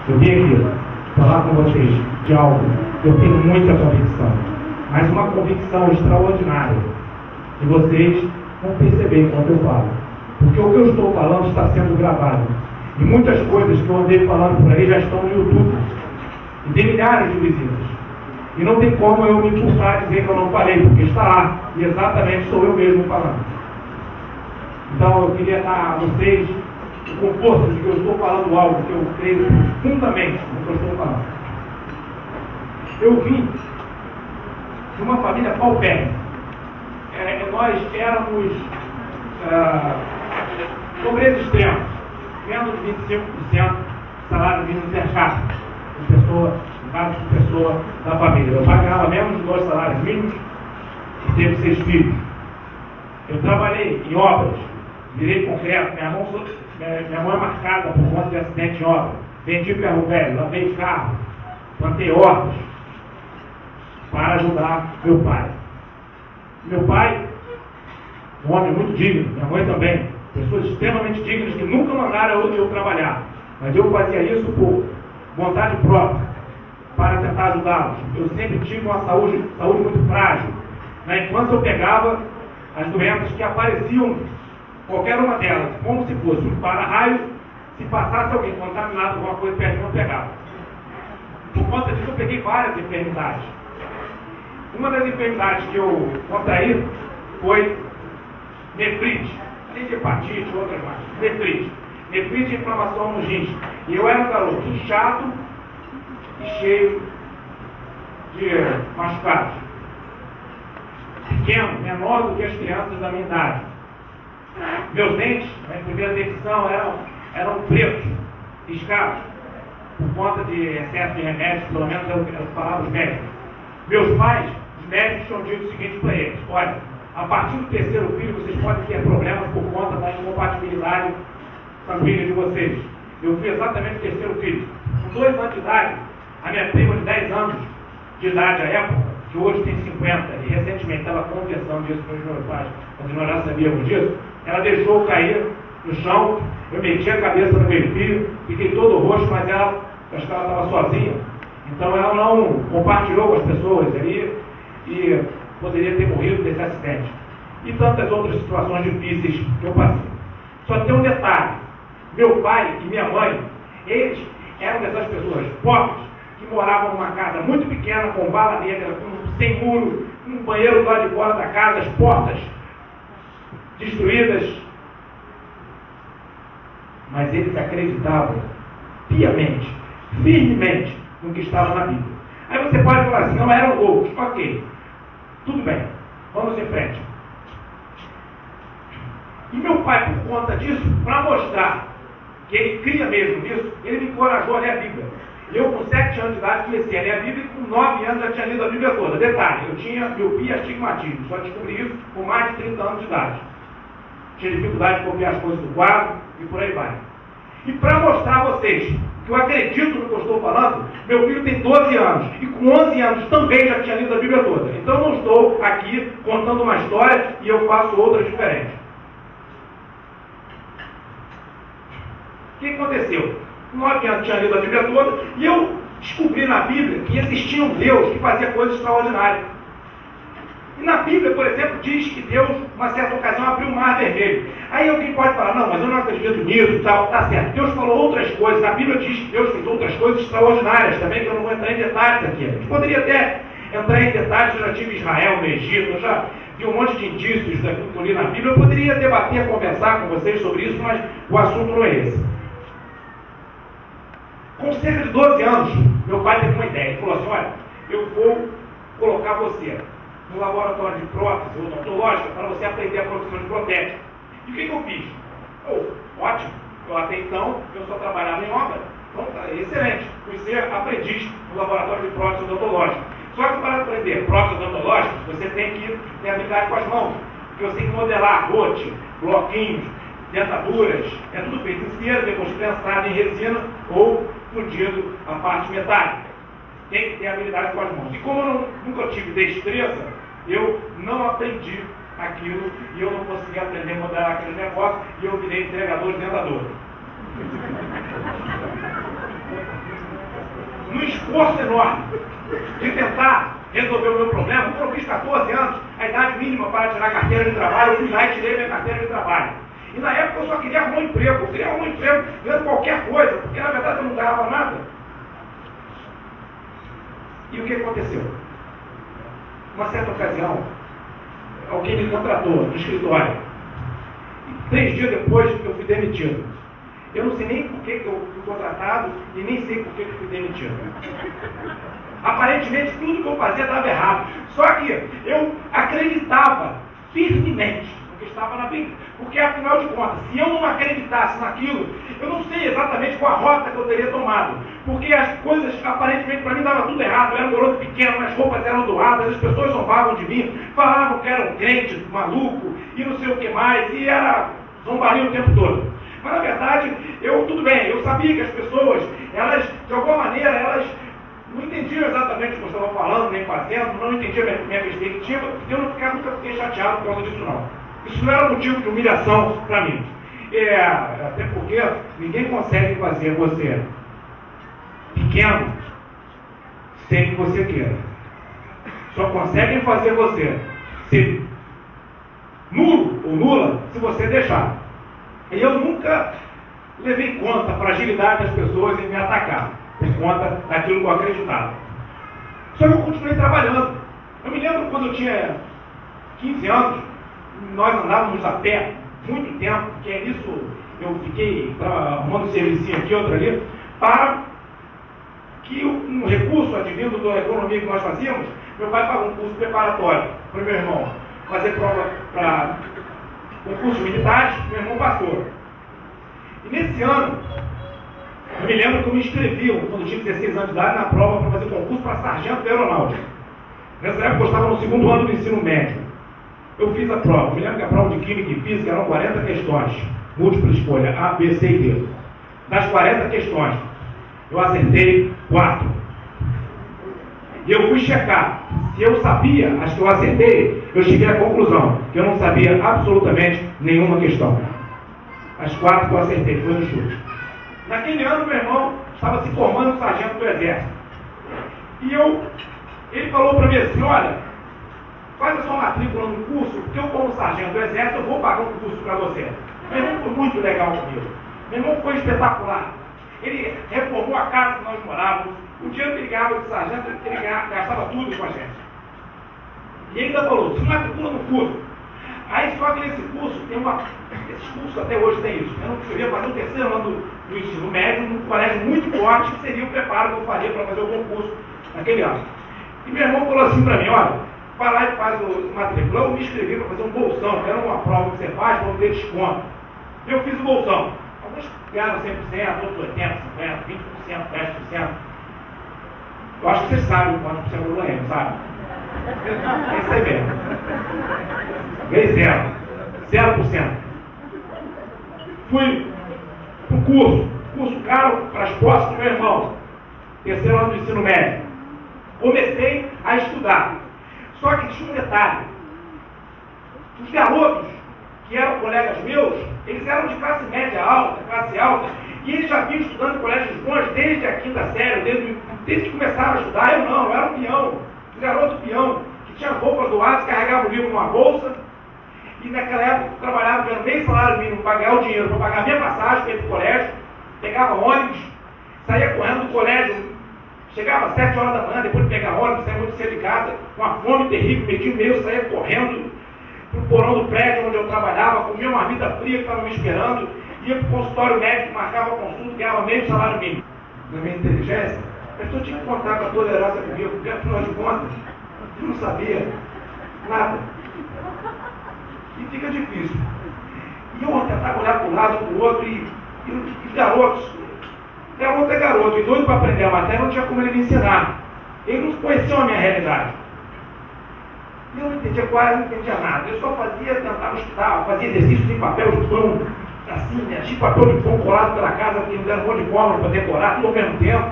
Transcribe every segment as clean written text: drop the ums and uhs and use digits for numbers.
Eu vim aqui falar com vocês de algo que eu tenho muita convicção, mas uma convicção extraordinária, e vocês vão perceber enquanto eu falo, porque o que eu estou falando está sendo gravado, e muitas coisas que eu andei falando por aí já estão no YouTube, e tem milhares de visitas, e não tem como eu me encurtar e dizer que eu não falei, porque está lá, e exatamente sou eu mesmo falando. Então eu queria dar a vocês o conforto de que eu estou falando algo que eu creio profundamente no que eu estou falando. Eu vim de uma família paupérrima. Nós éramos pobreza extrema, menos de 25% salário mínimo per capita, caso de pessoa da família. Eu pagava menos de 2 salários mínimos e teve 6 filhos. Eu trabalhei em obras, virei concreto, minha mão é marcada por conta de acidente em obra. Vendi ferro velho, lavei carro, plantei hortas para ajudar meu pai. Meu pai, um homem muito digno, minha mãe também, pessoas extremamente dignas que nunca mandaram eu trabalhar, mas eu fazia isso por vontade própria, para tentar ajudá-los. Eu sempre tive uma saúde muito frágil. Na infância eu pegava as doenças que apareciam, qualquer uma delas, como se fosse um para-raio, se passasse alguém contaminado com alguma coisa perto, eu pegava. Por conta disso eu peguei várias enfermidades. Uma das enfermidades que eu contraí foi nefrite, além de hepatite, outras mais. Nefrite e inflamação nos rins. E eu era um garoto inchado e cheio de machucados. Pequeno, menor do que as crianças da minha idade. Meus dentes, na primeira dentição, eram pretos, riscados, por conta de excesso de remédios, pelo menos eu falava os médicos. Meus pais, os médicos, tinham dito o seguinte para eles: olha, a partir do 3º filho vocês podem ter problemas por conta da incompatibilidade sanguínea de vocês. Eu fui exatamente o 3º filho. Com 2 anos de idade, a minha prima de 10 anos de idade à época, que hoje tem 50, e recentemente estava conversando disso com os meus pais, mas nós já sabíamos disso, ela deixou cair no chão, eu meti a cabeça no meu filho, fiquei todo roxo, mas ela, acho que ela estava sozinha, então ela não compartilhou com as pessoas ali, e poderia ter morrido desse acidente. E tantas outras situações difíceis que eu passei. Só tem um detalhe: meu pai e minha mãe, eles eram dessas pessoas pobres, que moravam numa casa muito pequena, com bala negra, sem muro, um banheiro do lado de fora da casa, as portas destruídas. Mas eles acreditavam piamente, firmemente, no que estava na Bíblia. Aí você pode falar assim: não eram loucos. Ok, tudo bem, vamos em frente. E meu pai, por conta disso, para mostrar que ele cria mesmo nisso, ele me encorajou a ler a Bíblia. Eu, com 7 anos de idade, comecei a ler a Bíblia e com 9 anos já tinha lido a Bíblia toda. Detalhe, eu tinha miopia e astigmatismo, só descobri isso com mais de 30 anos de idade. Tinha dificuldade de copiar as coisas do quadro e por aí vai. E para mostrar a vocês que eu acredito no que eu estou falando, meu filho tem 12 anos e com 11 anos também já tinha lido a Bíblia toda. Então eu não estou aqui contando uma história e eu faço outra diferente. O que aconteceu? Com 9 anos tinha lido a Bíblia toda e eu descobri na Bíblia que existia um Deus que fazia coisas extraordinárias. E na Bíblia, por exemplo, diz que Deus, numa certa ocasião, abriu o mar vermelho. Aí alguém pode falar: não, mas eu não acredito nisso e tal. Tá certo, Deus falou outras coisas. Na Bíblia diz que Deus fez outras coisas extraordinárias também, que eu não vou entrar em detalhes aqui. A gente poderia até entrar em detalhes. Eu já tive Israel no Egito, eu já vi um monte de indícios daquilo que eu li na Bíblia. Eu poderia debater, conversar com vocês sobre isso, mas o assunto não é esse. Com cerca de 12 anos, meu pai teve uma ideia. Ele falou assim: olha, eu vou colocar você no laboratório de prótese odontológica para você aprender a produção de protética. E o que eu fiz? Ótimo, eu até então eu só trabalhava em obra. Então, excelente, fui ser aprendiz no laboratório de prótese odontológica. Só que para aprender prótese odontológica, você tem que ter habilidade com as mãos, porque você tem que modelar rote, bloquinhos, dentaduras, é tudo feito em cera, depois prensado em resina ou fundido a parte metálica. Tem que ter habilidade com as mãos. E como eu nunca tive destreza, eu não aprendi aquilo e eu não consegui aprender a modelar aquele negócio e eu virei entregador de dentadura. num esforço enorme de tentar resolver o meu problema. Quando eu fiz 14 anos, a idade mínima para tirar carteira de trabalho, eu fui lá e tirei minha carteira de trabalho. E na época eu só queria arrumar um emprego, eu queria arrumar um emprego ganhando qualquer coisa, porque na verdade eu não ganhava nada. E o que aconteceu? Uma certa ocasião, alguém me contratou no escritório. E 3 dias depois eu fui demitido. Eu não sei nem por que eu fui contratado e nem sei por que eu fui demitido. Aparentemente tudo que eu fazia estava errado. Só que eu acreditava firmemente no que estava na Bíblia. Porque afinal de contas, se eu não acreditasse naquilo, eu não sei exatamente qual a rota que eu teria tomado. Porque as coisas aparentemente para mim estavam tudo errado. Eu era um garoto pequeno, minhas roupas eram doadas, as pessoas zombavam de mim, falavam que era um crente maluco e não sei o que mais, e era zombaria o tempo todo. Mas na verdade, tudo bem, eu sabia que as pessoas, elas, de alguma maneira, elas não entendiam exatamente o que eu estava falando, nem fazendo, não entendiam a minha perspectiva, e eu nunca fiquei chateado por causa disso não. Isso não era motivo de humilhação para mim. Até porque ninguém consegue fazer você pequeno sem que você queira. Só conseguem fazer você ser nulo ou nula se você deixar. E eu nunca levei em conta a fragilidade das pessoas em me atacar, por conta daquilo que eu acreditava. Só que eu continuei trabalhando. Eu me lembro quando eu tinha 15 anos, nós andávamos a pé muito tempo, porque nisso eu fiquei arrumando um servicinho aqui, outro ali, para que um recurso advindo da economia que nós fazíamos, meu pai pagou um curso preparatório para o meu irmão fazer prova para concursos militares, meu irmão passou. E nesse ano, eu me lembro que eu me inscrevi, quando eu tinha 16 anos de idade, na prova para fazer concurso para sargento da aeronáutica. Nessa época eu estava no 2º ano do ensino médio. Eu fiz a prova, me lembro que a prova de Química e Física eram 40 questões, múltipla escolha, A, B, C e D. Das 40 questões, eu acertei 4. E eu fui checar. Se eu sabia as que eu acertei, eu cheguei à conclusão que eu não sabia absolutamente nenhuma questão. As 4 que eu acertei, foi no chute. Naquele ano, meu irmão estava se formando sargento do Exército. E ele falou para mim assim, olha, faz a sua matrícula no curso, porque eu, como sargento do Exército, eu vou pagar um curso para você. Meu irmão foi muito legal comigo. Meu irmão foi espetacular. Ele reformou a casa que nós morávamos. O dinheiro que ele ganhava de sargento, ele gastava tudo com a gente. E ele ainda falou, se matricula no curso. Aí só que nesse curso tem esses cursos até hoje tem isso. Eu ia fazer o 3º ano do ensino médio num colégio muito forte, que seria o preparo que eu faria para fazer o concurso naquele ano. E meu irmão falou assim para mim, olha, vai lá e faz o matrícula. Eu me inscrevi para fazer um bolsão, que era uma prova que você faz para ter desconto. Eu fiz o bolsão. Alguns ganharam 100%, outros 80%, 50%, 20%, 10%. Eu acho que vocês sabem quantos por cento eu ganhei, sabe? Receber. Ganhei 0%. Fui para o curso caro para as costas do meu irmão. 3º ano do ensino médio. Comecei a estudar. Só que tinha um detalhe. Os garotos, que eram colegas meus, eles eram de classe média alta, classe alta, e eles já vinham estudando em colégios bons desde a 5ª série, desde que começaram a estudar. Eu não, eu era um peão, um garoto peão, que tinha roupas doadas, carregava o livro numa bolsa, e naquela época eu trabalhava ganhando meio salário mínimo para ganhar o dinheiro, para pagar a minha passagem para ir para o colégio, pegava ônibus, saía correndo do colégio, chegava às 7 horas da manhã, depois de pegar ônibus, saía muito cedo de casa, com uma fome terrível, meio meio, saía correndo para o porão do prédio onde eu trabalhava, comia uma vida fria que estava me esperando, ia para o consultório médico, marcava consulta, ganhava meio salário mínimo. Na minha inteligência, a pessoa tinha que contar com a tolerância comigo, porque afinal de contas, eu não sabia nada. E fica difícil. E eu tentava olhar para um lado, para o outro, e garoto é garoto, e doido para aprender a matéria, não tinha como ele me ensinar. Ele não conhecia a minha realidade. E eu não entendia quase, não entendia nada. Eu só tentava estudar, fazia exercícios em papel de pão, assim, né? Tinha papel de pão colado pela casa, porque me deram um monte de fórmula para decorar, tudo ao mesmo tempo.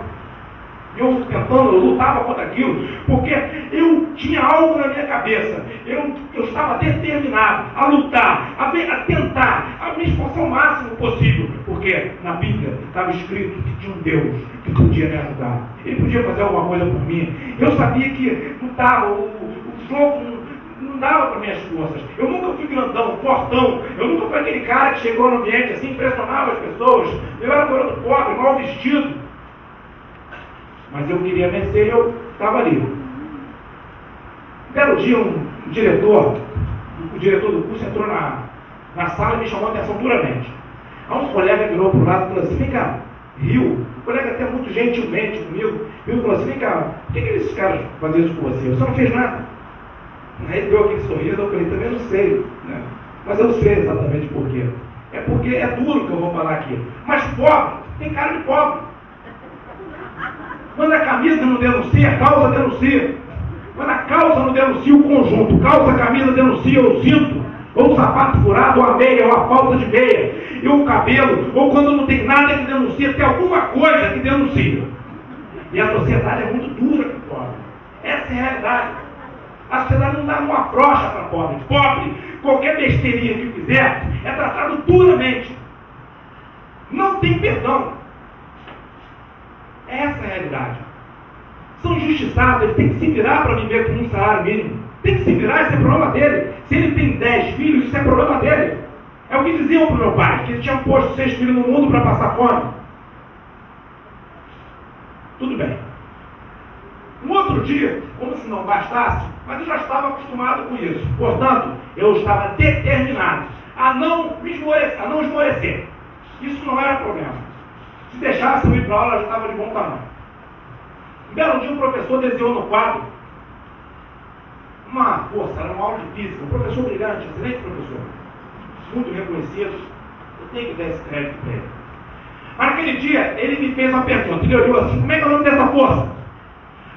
E eu eu lutava contra aquilo, porque eu tinha algo na minha cabeça. Eu estava determinado a lutar, a tentar, a me esforçar o máximo possível, porque porque na Bíblia estava escrito que tinha um Deus que podia me ajudar. Ele podia fazer alguma coisa por mim. Eu sabia que não dava, o jogo não dava para minhas forças. Eu nunca fui grandão, fortão. Eu nunca fui aquele cara que chegou no ambiente assim, impressionava as pessoas. Eu era garoto pobre, mal vestido. Mas eu queria vencer e eu estava ali. Um belo dia, o diretor do curso entrou na sala e me chamou a atenção duramente. Aí um colega virou para o lado e falou assim: vem cá, riu. O colega até muito gentilmente comigo, viu e falou assim: vem cá, por que esses caras faziam isso com você? Você não fez nada. Aí ele deu aquele sorriso, eu falei: também não sei, né? Mas eu sei exatamente por quê. É porque é duro o que eu vou falar aqui. Mas pobre, tem cara de pobre. Quando a camisa não denuncia, a calça denuncia. Quando a calça não denuncia o conjunto, calça, camisa denuncia o cinto, ou o sapato furado, ou a meia, ou a falta de meia, e o cabelo, ou quando não tem nada que denuncia, tem alguma coisa que denuncia. E a sociedade é muito dura com o pobre. Essa é a realidade. A sociedade não dá uma frouxa para pobre. Pobre, qualquer besteirinha que fizer, é tratado duramente. Não tem perdão. Essa é a realidade. São injustiçados, ele tem que se virar para viver com um salário mínimo. Tem que se virar, isso é problema dele. Se ele tem 10 filhos, isso é problema dele. É o que diziam para o meu pai, que ele tinha posto 6 filhos no mundo para passar fome. Tudo bem. Um outro dia, como se não bastasse, mas eu já estava acostumado com isso. Portanto, eu estava determinado a não esmorecer. Isso não era problema. Se deixasse eu ir para a aula, eu já estava de bom tamanho. Um belo dia, um professor desenhou no quadro uma força, era uma aula de física. Um professor brilhante, excelente professor, muito reconhecido. Eu tenho que dar esse crédito para ele. Mas naquele dia, ele me fez uma pergunta. Ele olhou assim: como é que é o nome dessa força?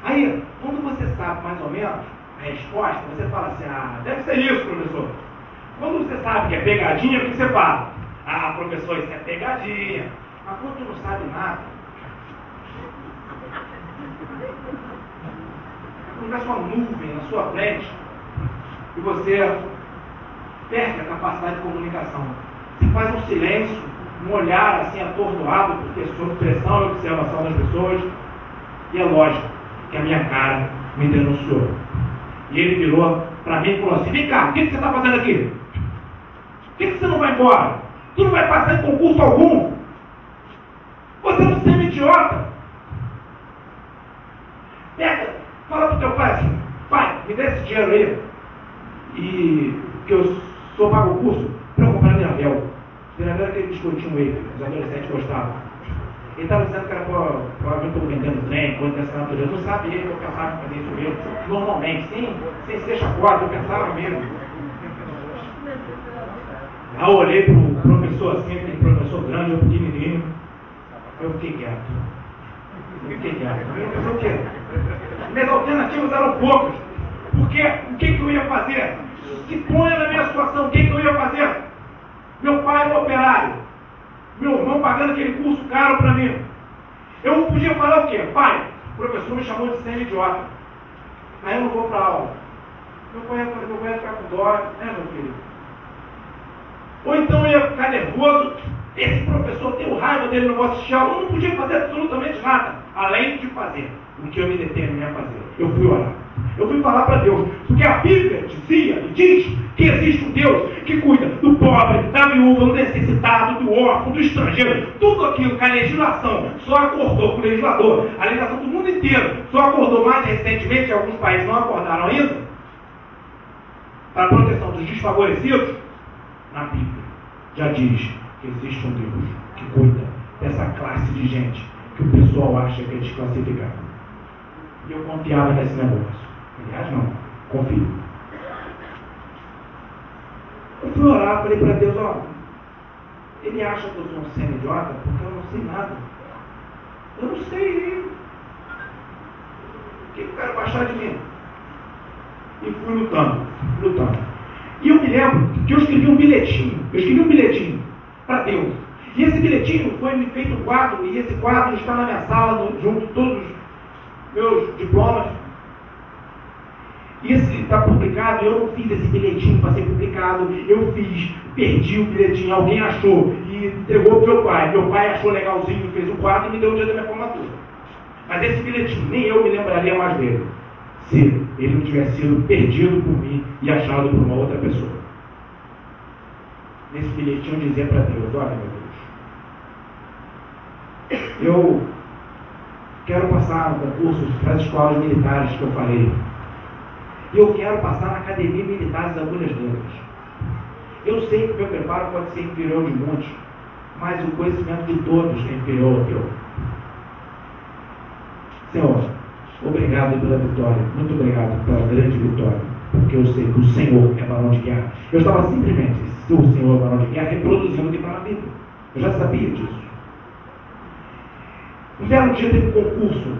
Aí, quando você sabe mais ou menos a resposta, você fala assim: ah, deve ser isso, professor. Quando você sabe que é pegadinha, o que você fala? Ah, professor, isso é pegadinha. Mas quando você não sabe nada, quando tivesse uma nuvem na sua frente e você perde a capacidade de comunicação, você faz um silêncio, um olhar assim atordoado, porque sob pressão e observação das pessoas, e é lógico que a minha cara me denunciou. E ele virou para mim e falou assim: vem cá, o que você está fazendo aqui? Por que você não vai embora? Tu não vai passar em concurso algum? Você não é um idiota. Pega, fala pro teu pai assim: pai, me dê esse dinheiro aí, e que eu sou pago o curso para eu comprar Miravel. Miravel era aquele biscoitinho aí, os adolescentes gostavam. Ele estava dizendo que era provavelmente estou vendendo trem, coisa dessa natureza. Eu não sabia que eu pensava em fazer isso mesmo, normalmente, sem ser chacota, eu pensava mesmo. Aí eu olhei para o professor assim, aquele professor grande, eu pequenininho, eu fiquei quieto. Eu pensei: o quê? Minhas alternativas eram poucas. Porque o que eu ia fazer? Se ponha na minha situação, o que eu ia fazer? Meu pai era um operário. Meu irmão pagando aquele curso caro para mim. Eu podia falar o quê? Pai, o professor me chamou de ser idiota. Aí eu não vou para a aula. Meu pai ia ficar com dó, né, meu filho? Ou então eu ia ficar nervoso. Esse professor tem raiva dele, não vou assistir a aula. Eu não podia fazer absolutamente nada, além de fazer o que eu me determinei a fazer. Eu fui orar. Eu fui falar para Deus. Porque a Bíblia dizia e diz que existe um Deus que cuida do pobre, da viúva, do necessitado, do órfão, do estrangeiro. Tudo aquilo que a legislação só acordou com o legislador, a legislação do mundo inteiro só acordou mais recentemente, alguns países não acordaram ainda, para a proteção dos desfavorecidos. Na Bíblia já diz que existe um Deus que cuida dessa classe de gente que o pessoal acha que é desclassificado. E eu confiava nesse negócio. Aliás, não, confio. Eu fui orar, falei para Deus: ó, ele acha que eu sou um semi-idiota porque eu não sei nada. Eu não sei. O que eu quero baixar de mim? E fui lutando. E eu me lembro que eu escrevi um bilhetinho para Deus. E esse bilhetinho foi me feito um quadro, e esse quadro está na minha sala, junto com todos os meus diplomas. E esse está publicado. Eu não fiz esse bilhetinho para ser publicado. Eu perdi o bilhetinho, alguém achou e entregou para o meu pai. Meu pai achou legalzinho, fez um quadro e me deu o dia da minha formatura. Mas esse bilhetinho, nem eu me lembraria mais dele, se ele não tivesse sido perdido por mim e achado por uma outra pessoa. Nesse bilhetinho eu dizia para Deus: olha, meu Deus, eu quero passar no concurso para as escolas militares que eu falei. E eu quero passar na Academia Militar das Agulhas Negras. Eu sei que o meu preparo pode ser inferior de muitos, mas o conhecimento de todos é inferior ao teu. Senhor, obrigado pela vitória. Muito obrigado pela grande vitória. Porque eu sei que o Senhor é varão de guerra. Eu estava simplesmente, se o Senhor é varão de guerra, reproduzindo o que está na Bíblia. Eu já sabia disso. Um belo dia teve um concurso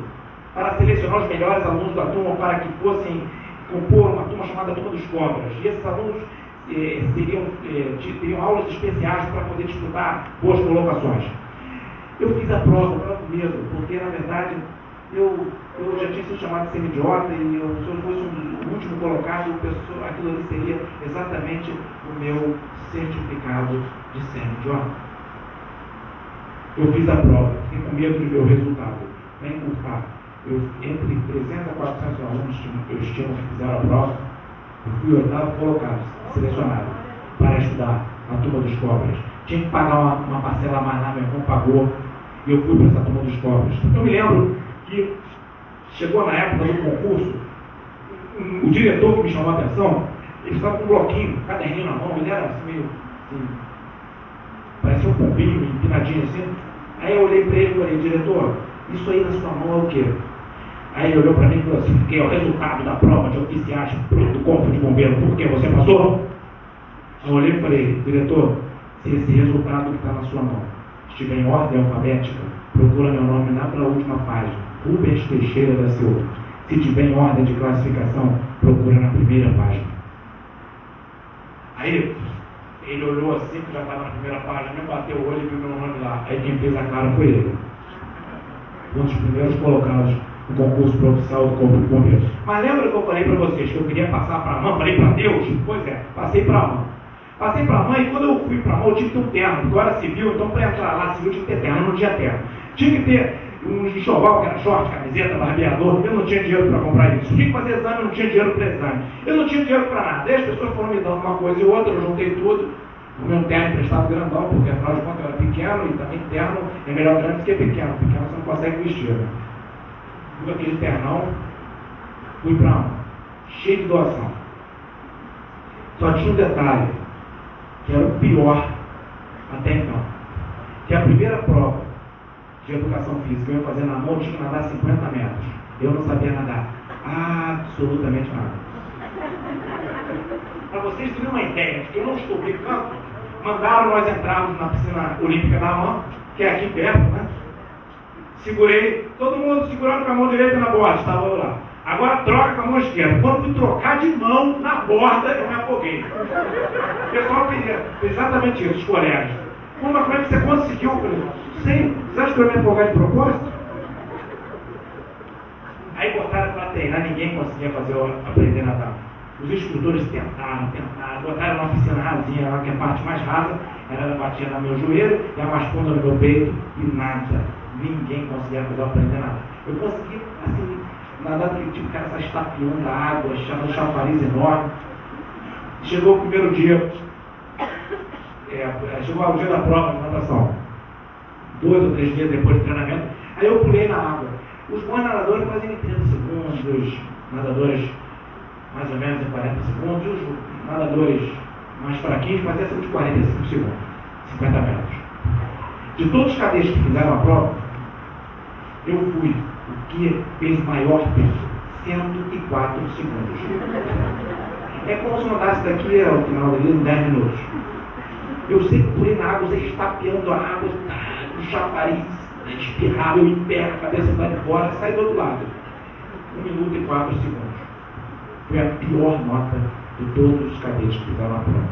para selecionar os melhores alunos da turma para que fossem compor uma turma chamada Turma dos Cobras. E esses alunos teriam aulas especiais para poder disputar boas colocações. Eu fiz a prova, estava com medo, porque na verdade eu já tinha sido chamado de semi-idiota e se eu fosse o último colocado, aquilo ali seria exatamente o meu certificado de semi-idiota. Eu fiz a prova, fiquei com medo de ver o resultado. Para encurtar, entre 300 a 400 alunos que fizeram a prova, eu fui o 8º colocado, selecionado, para estudar na Turma dos Cobras. Tinha que pagar uma parcela a mais, meu irmão pagou, e eu fui para essa Turma dos Cobras. Eu me lembro que chegou na época do concurso, o diretor que me chamou a atenção, ele estava com um bloquinho, um caderninho na mão, ele era assim, meio assim, parecia um pombinho, empinadinho assim. Aí eu olhei para ele e falei: diretor, isso aí na sua mão é o quê? Aí ele olhou para mim e falou assim: que é o resultado da prova de oficiais do Corpo de Bombeiro, por que você passou? Eu olhei e falei: diretor, se esse resultado que está na sua mão estiver em ordem alfabética, procura meu nome lá pela última página, Rubens Teixeira da Silva. Se estiver em ordem de classificação, procura na primeira página. Aí ele olhou assim, que já estava na primeira página, me bateu o olho e viu meu nome lá. Aí quem fez a cara foi ele. Um dos primeiros colocados no concurso para oficial do Corpo de Bombeiros. Mas lembra que eu falei para vocês que eu queria passar para a mãe? Falei para Deus? Pois é, passei para a mãe. Passei para a mãe e quando eu fui para a mãe eu tive que ter um terno, porque eu era civil, então para entrar lá civil tinha que ter terno, eu não tinha terno. Tinha que ter um enxoval, que era short, camiseta, barbeador, eu não tinha dinheiro para comprar isso. Tinha que fazer exame, eu não tinha dinheiro para exame. Eu não tinha dinheiro para nada. Aí as pessoas foram me dando uma coisa e outra, eu juntei tudo. O meu terno emprestado grandão, porque afinal de contas eu era pequeno e também terno é melhor grande do que pequeno. Pequeno você não consegue vestir, né? Tudo aquele ternão, fui para uma, cheio de doação. Só tinha um detalhe, que era o pior até então. Que a primeira prova de educação física eu ia fazer na mão, eu tinha que nadar 50 metros. Eu não sabia nadar absolutamente nada. Para vocês terem uma ideia de que eu não estou brincando, mandaram nós entrarmos na piscina olímpica da AMAN, que é aqui perto, né? Segurei, todo mundo segurando com a mão direita na borda, estava eu lá. Agora troca com a mão esquerda. Quando fui trocar de mão na borda, eu me afoguei. O pessoal fez exatamente isso, os colegas. Como é que você conseguiu? Eu falei: sim, você acha que eu ia me afogar de propósito? Aí botaram para treinar, ninguém conseguia aprender a nadar. Os instrutores tentaram, botaram uma piscina rasinha lá, que é a parte mais rasa, ela batia no meu joelho e a mais funda no meu peito, e nada, ninguém conseguia aprender a nadar. Eu consegui, assim, nadar tipo essa estapião da água, chamando chafariz enorme. Chegou o primeiro dia, chegou o dia da prova de natação, 2 ou 3 dias depois do treinamento, aí eu pulei na água. Os bons nadadores faziam em 30 segundos, os nadadores mais ou menos em 40 segundos, e os nadadores mais fraquinhos faziam acima de 45 segundos, 50 metros. De todos os cadetes que fizeram a prova, eu fui o que fez maior tempo, 104 segundos. É como se eu nadasse daqui ao final dali em 10 minutos. Eu sempre pulei na água, estapeando a água, no chafariz, espirrava, eu em pé, a cabeça vai de fora, sai do outro lado. 1 minuto e 4 segundos. Foi a pior nota de todos os cadetes que fizeram a prova.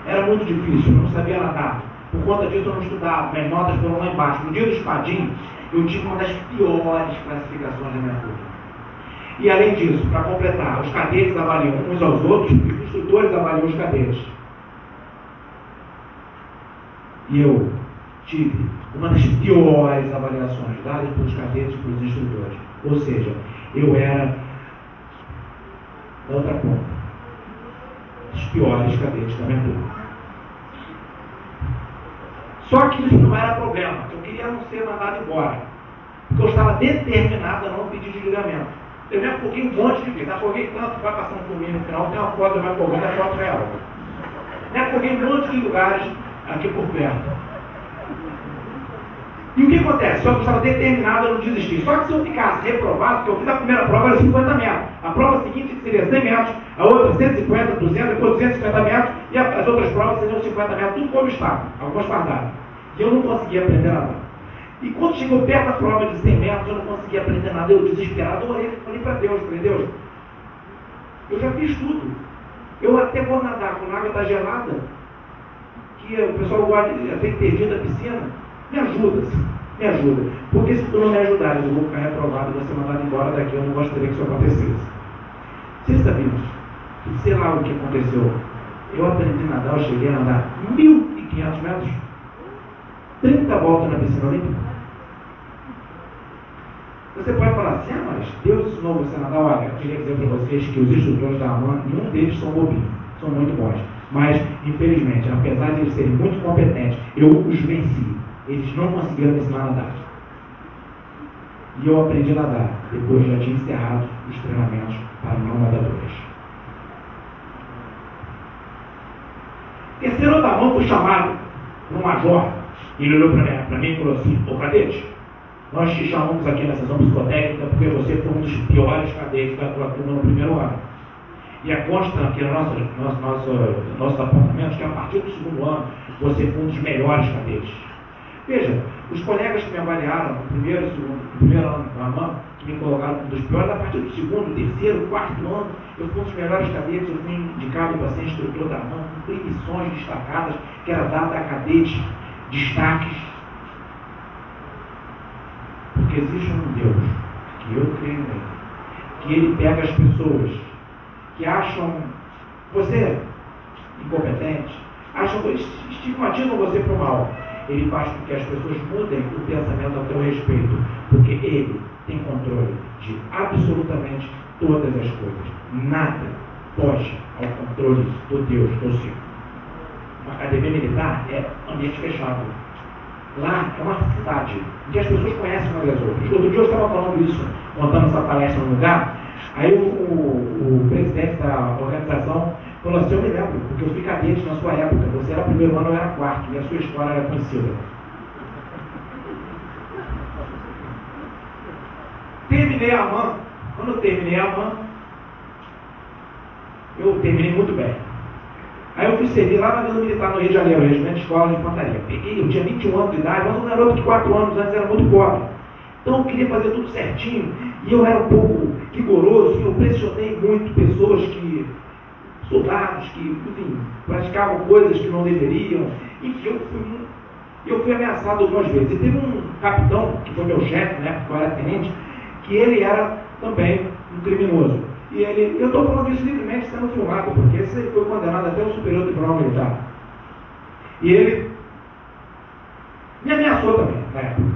Era muito difícil, eu não sabia nadar. Por conta disso eu não estudava, minhas notas foram lá embaixo. No dia do espadinho, eu tive uma das piores classificações da minha turma. E além disso, para completar, os cadetes avaliam uns aos outros e os instrutores avaliam os cadetes. E eu tive uma das piores avaliações dadas pelos cadetes e pelos instrutores. Ou seja, eu era da outra ponta, dos piores cadetes da minha turma. Só que isso não era problema. Eu queria não ser mandado embora, porque eu estava determinado a não pedir desligamento. Eu me afoguei um monte de vezes, afoguei tanto, vai passando por mim no final, tem uma foto, eu me afogando, é foto real. Me afoguei em um monte de lugares aqui por perto. E o que acontece? Eu estava determinado a não desistir. Só que se eu ficasse reprovado, porque eu fiz a primeira prova era 50 metros, a prova seguinte seria 100 metros, a outra 150, 200, depois 250 metros, e as outras provas seriam 50 metros, tudo com obstáculo, algumas fardadas. E eu não conseguia aprender nada. E quando chegou perto da prova de 100 metros, eu não conseguia aprender nada. Eu, desesperado, falei para Deus, Deus, eu já fiz tudo. Eu até vou nadar quando a água está gelada, que o pessoal gosta de ter perdido a piscina. Me ajuda, me ajuda. Porque se tu não me ajudares, eu vou ficar reprovado e vou ser mandado embora daqui. Eu não gostaria que isso acontecesse. Vocês sabiam que, sei lá o que aconteceu, eu aprendi a nadar, eu cheguei a nadar 1.500 metros, 30 voltas na piscina olímpica. Você pode falar assim, mas Deus ensinou você a nadar. Olha, eu queria dizer para vocês que os instrutores da AMAN, nenhum deles são bobinhos, são muito bons. Mas, infelizmente, apesar de eles serem muito competentes, eu os venci. Eles não conseguiram me ensinar a nadar. E eu aprendi a nadar, depois já tinha encerrado os treinamentos para não nadadores. Terceiro da mão foi chamado por um major. Ele olhou para mim e falou assim, ô cadete, nós te chamamos aqui na sessão psicotécnica porque você foi um dos piores cadetes da tua turma no primeiro ano. E consta aqui no nosso apontamento que a partir do segundo ano você foi um dos melhores cadetes. Veja, os colegas que me avaliaram no primeiro ano da AMAN, que me colocaram como um dos piores, a partir do segundo, terceiro, quarto ano, eu fui um dos melhores cadetes, eu fui indicado para ser instrutor da AMAN, com missões destacadas, que era dada a cadetes destaques. Porque existe um Deus, que eu creio nele, que ele pega as pessoas que acham você incompetente, estigmatizam você para o mal. Ele faz com que as pessoas mudem o pensamento a teu respeito, porque ele tem controle de absolutamente todas as coisas. Nada foge ao controle do Deus do céu. Uma academia militar é ambiente fechado. Lá é uma cidade em que as pessoas conhecem umas das outras. Outro dia eu estava falando isso, montando essa palestra no lugar, aí o presidente da organização falou assim, eu me lembro, porque eu fui cadete na sua época, você era primeiro ano, eu era quarto, e a sua história era conhecida. Terminei a AMAN. Quando eu terminei a AMAN, eu terminei muito bem. Aí eu fui servir lá na Vila Militar, no Rio de Janeiro, Regimento de Escola de Infantaria. Eu tinha 21 anos de idade, mas um garoto de 4 anos antes era muito pobre. Então eu queria fazer tudo certinho, e eu era um pouco rigoroso, e eu pressionei muito pessoas soldados que, enfim, praticavam coisas que não deveriam, enfim, eu fui ameaçado algumas vezes. E teve um capitão, que foi meu chefe, né, porque eu era tenente, que ele era também um criminoso. E eu estou falando isso livremente, sendo filmado, porque ele foi condenado até o Superior Tribunal Militar. E ele me ameaçou também, na época.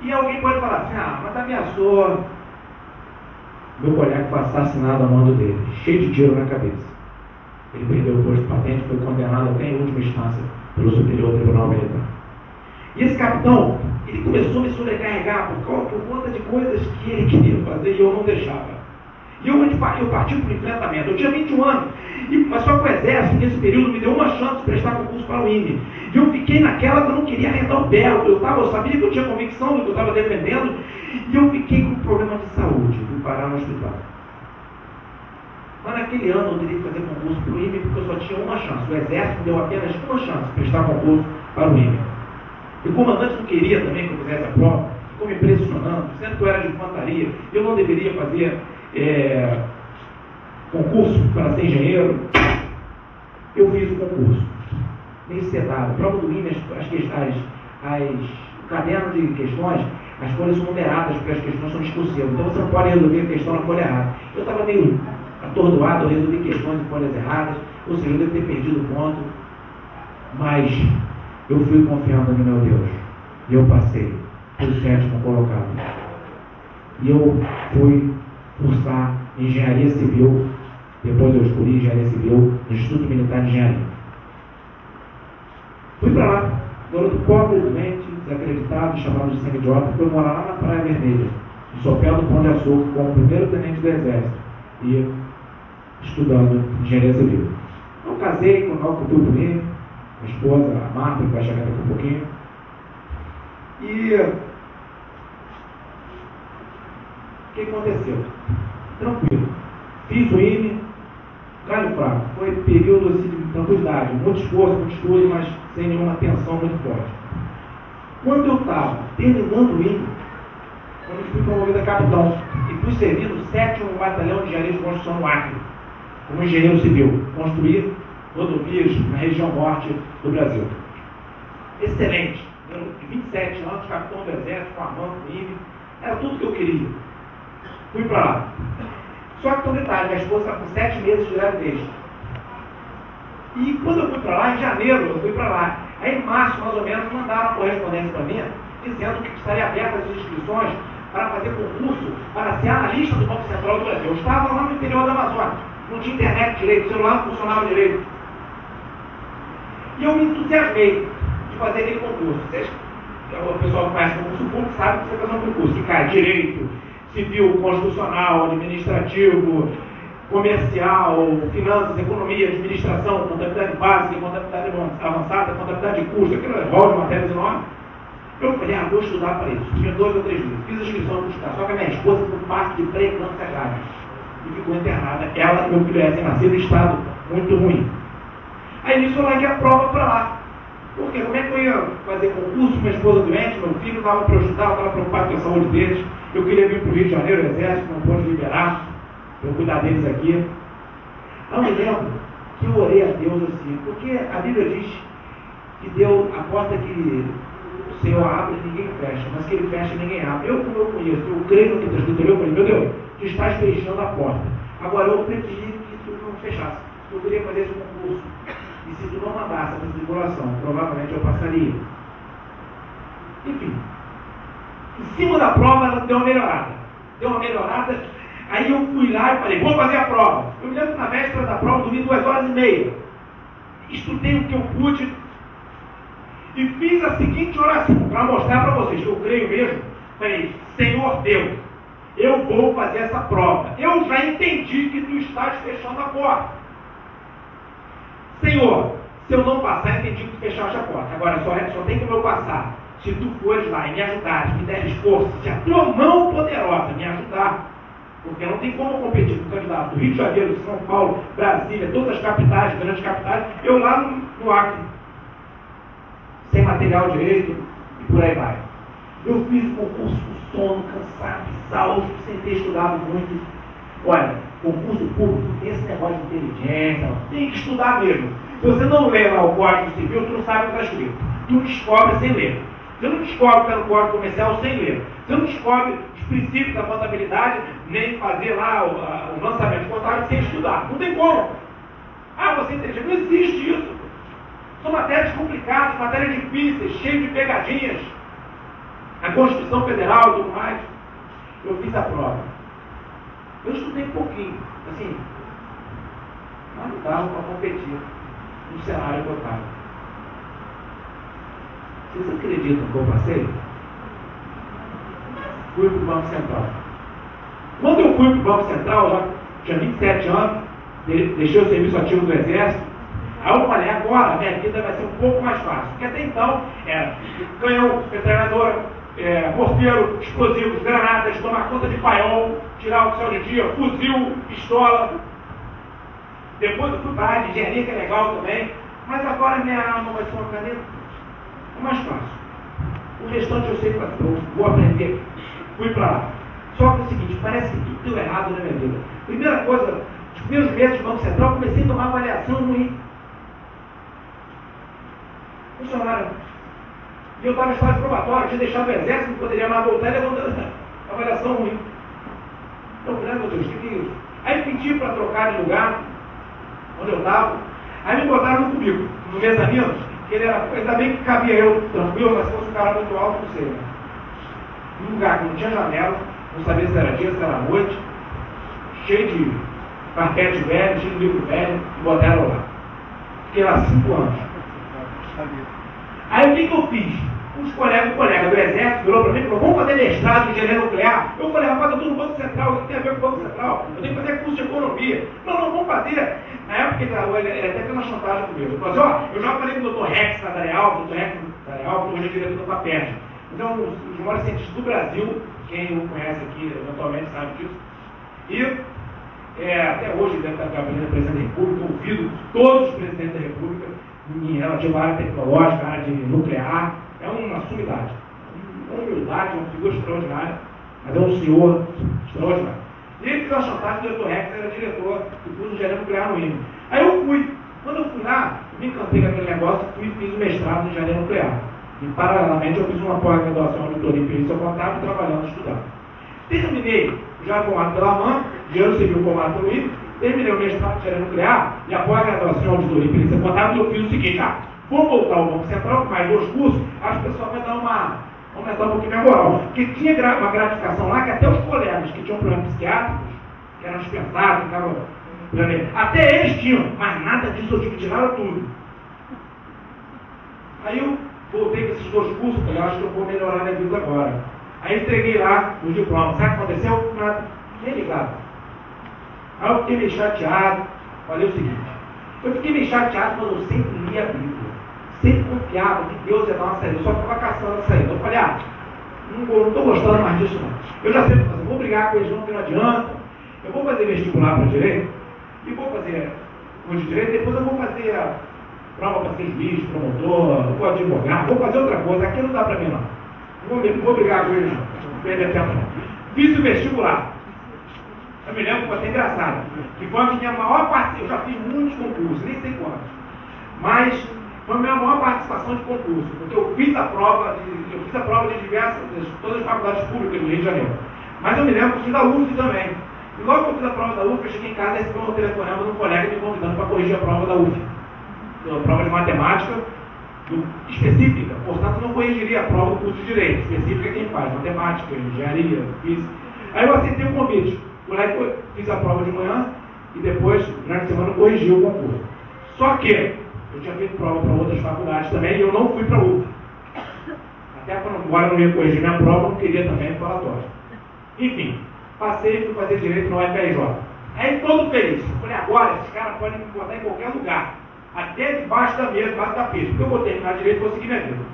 E alguém pode falar assim, mas ameaçou meu colega foi assassinado a mando dele, cheio de tiro na cabeça. Ele perdeu o posto de patente, foi condenado até em última instância pelo Superior Tribunal Militar. E esse capitão, ele começou a me sobrecarregar por conta de coisas que ele queria fazer e eu não deixava. E eu parti para o enfrentamento. Eu tinha 21 anos, mas só que o Exército, nesse período, me deu uma chance de prestar concurso para o INE. E eu fiquei naquela que eu não queria arredar o pé. Eu sabia que eu tinha convicção do que eu estava defendendo, e eu fiquei com um problema de saúde, fui parar no hospital. Mas naquele ano eu teria que fazer concurso para o INE, porque eu só tinha uma chance. O Exército me deu apenas uma chance de prestar concurso para o INE. E o comandante não queria também que eu fizesse a prova, ficou me pressionando, dizendo que eu era de infantaria, eu não deveria fazer concurso para ser engenheiro. Eu fiz o concurso, meio sedado. Prova do INE, o caderno de questões, as folhas são numeradas, porque as questões são discursivas. Então você não pode resolver a questão na folha errada. Eu estava meio atordoado, eu resolvi questões em folhas erradas, ou seja, eu devo ter perdido o ponto, mas eu fui confiando no meu Deus. E eu passei por 7º colocado. E eu fui cursar engenharia civil. Depois eu escolhi engenharia civil no Instituto Militar de Engenharia. Fui para lá, garoto pobre, doente, desacreditado, chamado de sangue idiota, fui morar lá na Praia Vermelha, em Sopel do Pão de Açúcar, como primeiro tenente do Exército, e estudando engenharia civil. Eu casei com o fui bonito, a esposa, a Marta, que vai chegar daqui a pouquinho. E o que aconteceu? Tranquilo. Fiz o IME, galho fraco. Foi período assim, de tranquilidade, muito esforço, muito estudo, mas sem nenhuma tensão muito forte. Quando eu estava terminando o IME, quando eu fui promovido a capitão, e fui servir no 7º Batalhão de Engenharia de Construção no Acre, como engenheiro civil, construir rodovias na região norte do Brasil. Excelente. Eu, de 27 anos, capitão do Exército, formando o IME, era tudo que eu queria. Fui para lá. Só que, tem um detalhe, minha esposa está com 7 meses de gravidez. E quando eu fui para lá, em janeiro, eu fui para lá. Aí, em março, mais ou menos, mandaram uma correspondência para mim, dizendo que estaria aberta as inscrições para fazer concurso para ser analista do Banco Central do Brasil. Eu estava lá no interior da Amazônia, não tinha internet direito, o celular não funcionava direito. E eu me entusiasmei de fazer aquele concurso. O pessoal que conhece concurso público sabe que você faz um concurso que cai direito, civil, constitucional, administrativo, comercial, finanças, economia, administração, contabilidade básica, contabilidade avançada, contabilidade de custo, aquele rol de matérias enormes. Eu falei, vou estudar para isso. Tinha 2 ou 3 livros. Fiz a inscrição para estudar. Só que a minha esposa foi parte de pré-eclâmpsia grave e ficou internada. Ela e meu filho recém-nascido em estado muito ruim. Aí nisso eu larguei a prova para lá. Porque como é que eu ia fazer concurso, minha esposa doente, meu filho estava para eu estudar, eu estava preocupado com a saúde deles. Eu queria vir para o Rio de Janeiro, o Exército, não pôde liberar, para eu cuidar deles aqui. Eu me lembro que eu orei a Deus assim, porque a Bíblia diz que Deus, a porta que o Senhor abre, ninguém fecha, mas que Ele fecha, ninguém abre. Eu, como eu conheço, eu creio no que está escrito, eu falei, meu Deus, tu estás fechando a porta. Agora eu preferi que tu não fechasse. Eu queria fazer esse concurso. E se tu não mandasse essa tribulação, provavelmente eu passaria. Enfim. Em cima da prova, ela deu uma melhorada. Deu uma melhorada, aí eu fui lá e falei, vou fazer a prova. Eu me lembro que na véspera da prova, eu dormi 2 horas e meia. Estudei o que eu pude e fiz a seguinte oração, para mostrar para vocês que eu creio mesmo. Falei, Senhor Deus, eu vou fazer essa prova. Eu já entendi que tu estás fechando a porta. Senhor, se eu não passar, entendi que tu fechaste a porta. Agora só tem como eu passar. Se tu fores lá e me ajudares, me deres força, se a tua mão poderosa me ajudar, porque não tem como competir com o candidato do Rio de Janeiro, São Paulo, Brasília, todas as capitais, grandes capitais, eu lá no Acre, sem material direito e por aí vai. Eu fiz o concurso com sono, cansado, exausto, sem ter estudado muito. Olha, concurso público tem esse negócio de inteligência, tem que estudar mesmo. Se você não lê lá o Código Civil, tu não sabe o que está escrito. Tu descobre sem ler. Você não descobre o que está no Código Comercial sem ler. Você não descobre os princípios da contabilidade, nem fazer lá o lançamento contábil sem estudar. Não tem como. Você entende? Não existe isso. São matérias complicadas, matérias difíceis, cheias de pegadinhas. A Constituição Federal e tudo mais. Eu fiz a prova. Eu estudei um pouquinho, assim, mas não dava para competir no cenário que eu estava. Vocês acreditam que eu passei? Fui para o Banco Central. Quando eu fui para o Banco Central, já tinha 27 anos, deixei o serviço ativo do Exército. Aí eu falei, agora a minha vida vai ser um pouco mais fácil. Porque até então era canhão, metralhadora, morteiro, explosivos, granadas, tomar conta de paiol, tirar o céu de dia, fuzil, pistola. Depois eu fui para a área de engenharia, que é legal também. Mas agora minha alma vai ser uma caneta. É mais fácil. O restante eu sei fazer, eu vou aprender. Fui para lá. Só que é o seguinte, parece que tudo deu errado na minha vida. Primeira coisa, os primeiros meses do Banco Central, eu comecei a tomar avaliação ruim. Funcionário. E eu estava em estágio probatório, tinha deixado o Exército, não poderia mais voltar, levantando avaliação ruim. Eu falei, meu Deus, o que é isso? Aí pedi para trocar de lugar, onde eu estava. Aí me botaram no cubículo, no mezanino, ele era, ainda bem que cabia eu tranquilo, mas se fosse um cara muito alto, não sei. Né? Um lugar que não tinha janela, não sabia se era dia, se era noite, cheio de carpete velho, cheio de livro velho, e botaram lá. Fiquei lá 5 anos. Aí o que eu fiz? Um colega do Exército virou para mim e falou: vamos fazer mestrado em engenharia nuclear. Eu falei: rapaz, eu estou no Banco Central, o que tem a ver com o Banco Central? Eu tenho que fazer curso de economia. Não, vamos fazer. Na época ele até fez uma chantagem comigo. Ele falou assim: ó, eu já falei com o Dr. Rex Nadarial, que hoje é diretor da FAPERJ. Então, um dos maiores cientistas do Brasil, quem o conhece aqui eventualmente sabe disso. E até hoje deve estar trabalhando presidente da República, ouvido todos os presidentes da República em relação à área tecnológica, à área de nuclear. É uma sumidade, uma humildade, uma figura extraordinária, mas é um senhor extraordinário. E ele fez uma chantagem, o Dr. Rex era diretor do curso de engenharia nuclear no INE. Aí eu fui. Quando eu fui lá, me encantei com aquele negócio, fui e fiz o mestrado em engenharia nuclear. E paralelamente eu fiz uma pós-graduação em auditoria e perícia contábil, trabalhando, estudando. Terminei, já formado pela AMAN, engenheiro civil formado pelo INE, terminei o mestrado em engenharia nuclear e a pós-graduação em auditoria e perícia contábil, eu fiz o seguinte: vou voltar ao Banco Central, mais 2 cursos, acho que o pessoal vai dar aumentar um pouquinho minha moral. Porque tinha uma gratificação lá que até os colegas que tinham problemas psiquiátricos, que eram dispensados, ficavam. Até eles tinham, mas nada disso eu tive, tiraram tudo. Aí eu voltei com esses 2 cursos, falei: acho que eu vou melhorar minha vida agora. Aí entreguei lá os diplomas. Sabe o que aconteceu? Nada, nem ligado. Aí eu fiquei meio chateado, falei o seguinte: eu fiquei meio chateado quando eu sempre lia a Bíblia. Sempre confiava que Deus ia dar uma saída. Eu só ficava caçando a saída. Eu falei: não estou gostando mais disso não. Eu já sei o que fazer. Vou brigar com eles não, que não adianta. Eu vou fazer vestibular para direito, e vou fazer curso de direito, depois eu vou fazer a prova para ser juiz, promotor, vou advogar, vou fazer outra coisa. Aqui não dá para mim não. Não vou brigar com eles não perder tempo não. Fiz o vestibular. Eu me lembro que foi até engraçado, que foi a minha maior parte. Eu já fiz muitos concursos, nem sei quantos, mas foi a minha maior participação de concurso, porque eu fiz a prova de todas as faculdades públicas do Rio de Janeiro. Mas eu me lembro que fiz a UF também. E logo que eu fiz a prova da UF, eu cheguei em casa e recebi um telefonema de um colega me convidando para corrigir a prova da UF. A prova de matemática específica, portanto não corrigiria a prova do curso de Direito. Específica quem faz, matemática, engenharia, física. Aí eu aceitei o convite. Por aí eu fiz a prova de manhã e depois, durante a semana, eu corrigi o concurso. Só que eu tinha feito prova para outras faculdades também e eu não fui para a UF. Até quando agora eu não ia corrigir minha prova, eu não queria também falatório. Enfim, passei e fui fazer direito no UFRJ. Aí todo feliz. Eu falei: agora esses caras podem me botar em qualquer lugar, até debaixo da mesa, debaixo da pista, porque eu vou terminar direito e vou seguir minha vida.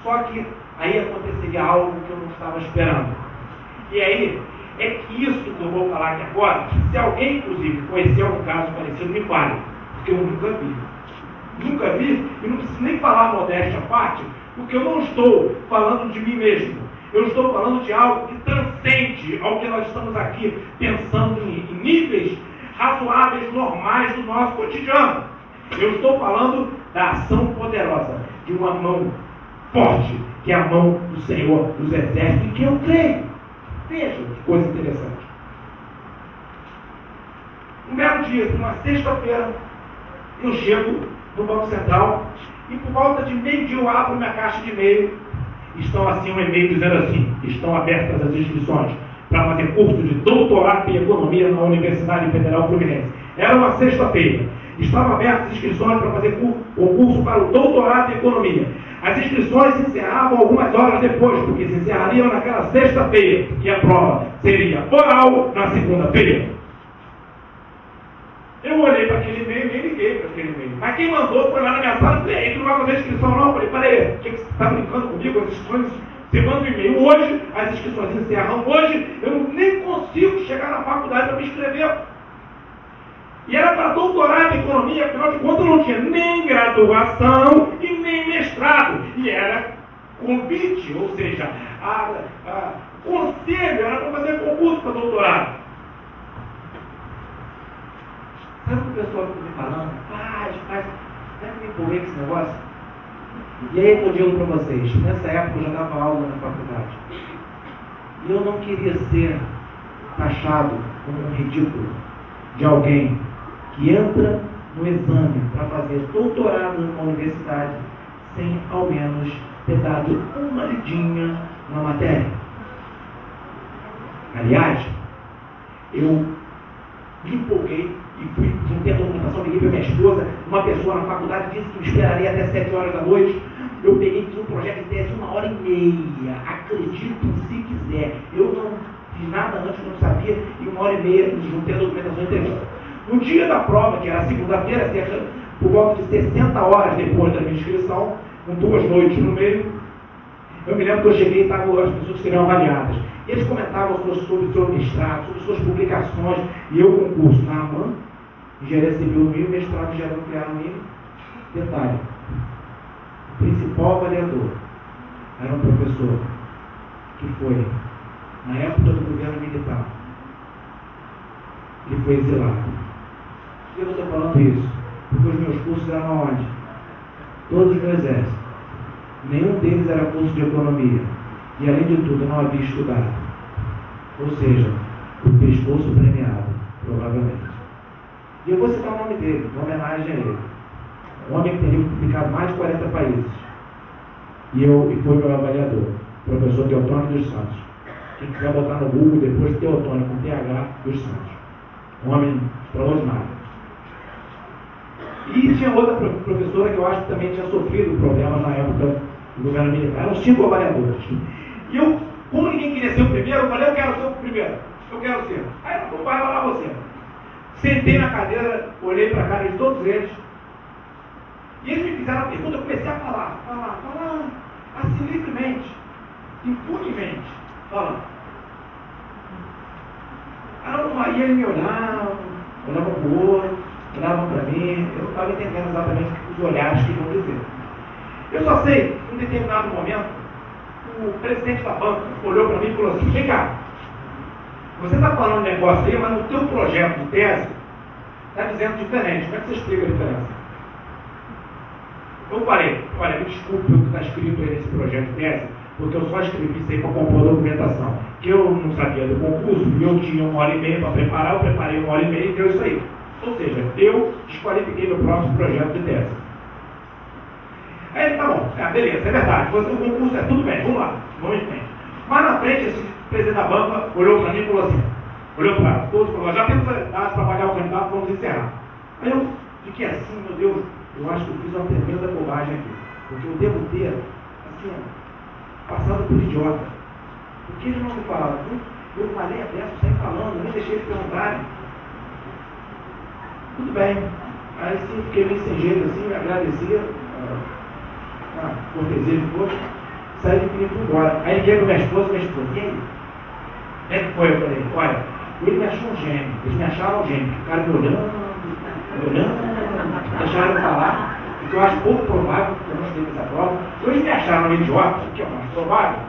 Só que aí aconteceria algo que eu não estava esperando. E aí é que isso que eu vou falar aqui agora, se alguém, inclusive, conhecer algum caso parecido, me fale, porque eu nunca vi. Nunca vi, e não preciso nem falar modéstia à parte, porque eu não estou falando de mim mesmo. Eu estou falando de algo que transcende ao que nós estamos aqui pensando em níveis razoáveis, normais do nosso cotidiano. Eu estou falando da ação poderosa de uma mão forte, que é a mão do Senhor dos Exércitos, em que eu creio. Veja que coisa interessante. Um belo dia, uma sexta-feira, eu chego no Banco Central e por volta de meio-dia eu abro minha caixa de e-mail. Estão assim um e-mail dizendo assim: estão abertas as inscrições para fazer curso de doutorado em economia na Universidade Federal Fluminense. Era uma sexta-feira. Estavam abertas as inscrições para fazer concurso para o doutorado em economia. As inscrições se encerravam algumas horas depois, porque se encerrariam naquela sexta-feira, e a prova seria oral na segunda-feira. Eu olhei para aquele e-mail e nem liguei para aquele e-mail. Mas quem mandou foi lá na minha sala e falei: tu não vai fazer inscrição não? Eu falei: peraí, você está brincando comigo? As inscrições, você manda um e-mail hoje, as inscrições se encerram hoje, eu nem consigo chegar na faculdade para me inscrever. E era para doutorado em economia, afinal de contas eu não tinha nem graduação e nem mestrado. E era convite, ou seja, conselho, era para fazer concurso para doutorado. Sabe o que o pessoal fica me falando? Faz, não é que me empolguei com esse negócio? E aí eu digo para vocês, nessa época eu já dava aula na faculdade. E eu não queria ser taxado como um ridículo de alguém que entra no exame para fazer doutorado numa universidade sem ao menos ter dado uma lidinha na matéria. Aliás, eu me empolguei e fui, juntei a documentação, liguei para minha esposa, uma pessoa na faculdade disse que me esperaria até 7 horas da noite. Eu peguei e fiz um projeto de tese 1h30, acredito se quiser. Eu não fiz nada antes, não sabia, e 1h30 juntei a documentação inteira. No dia da prova, que era segunda-feira, cerca por volta de 60 horas depois da minha inscrição, com 2 noites no meio, eu me lembro que eu cheguei e estavam as pessoas que seriam avaliadas. E eles comentavam sobre seu mestrado, sobre suas publicações, e eu concurso na AMAN, engenharia civil no Rio, mestrado em engenharia nuclear no Rio. Detalhe, o principal avaliador era um professor que foi, na época do governo militar, ele foi exilado. Por que eu estou falando isso? Porque os meus cursos eram onde? Todos no exército. Nenhum deles era curso de economia. E além de tudo, eu não havia estudado. Ou seja, o pescoço premiado, provavelmente. E eu vou citar o nome dele, em homenagem a ele. Um homem que teria publicado mais de 40 países. E foi meu avaliador, professor Teotônio dos Santos. Quem quiser botar no Google depois, Teotônio com TH dos Santos. Um homem extraordinário. E tinha outra professora que eu acho que também tinha sofrido problemas na época do governo militar. Eram 5 avaliadores. E eu, como ninguém queria ser o primeiro, eu falei, eu quero ser o primeiro. Eu quero ser. Aí não vai lá você. Sentei na cadeira, olhei para a cara de todos eles. E eles me fizeram a pergunta, eu comecei a falar, assim livremente, impunemente, falando. Aí eles me olhavam para o outro, olhavam para mim, eu não estava entendendo exatamente os olhares que iam dizer. Eu só sei, em um determinado momento, o presidente da banca olhou para mim e falou assim, vem cá, você está falando um negócio aí, mas no teu projeto de tese está dizendo diferente, como é que você explica a diferença? Eu falei, olha, me desculpe o que está escrito aí nesse projeto de tese, porque eu só escrevi isso aí para compor a documentação, que eu não sabia do concurso, e eu tinha 1h30 para preparar, eu preparei 1h30 e deu isso aí. Ou seja, eu desqualifiquei meu próprio projeto de tese. Aí ele, tá bom, beleza, é verdade, o concurso é tudo bem, vamos lá, vamos em frente. Mas na frente, esse presidente da banca olhou para mim e falou assim, olhou para todos e falou, já temos dados para pagar o candidato, vamos encerrar. Aí eu fiquei assim, meu Deus, eu acho que eu fiz uma tremenda bobagem aqui, porque eu devo ter, assim, passado por idiota. Por que ele não me fala? Eu falei aberto, saí falando, nem deixei eles perguntarem. Tudo bem. Aí sim, fiquei meio sem jeito assim, me agradecia, a cortesia de todos, saí de mim e fui embora. Aí liguei para minha esposa, e aí? Como é que foi? Eu falei, olha, ele me achou um gênio, eles me acharam um gênio, ficaram me olhando, deixaram eu falar, porque eu acho pouco provável que eu não estudei essa prova. Eles me acharam um idiota, que é o mais provável,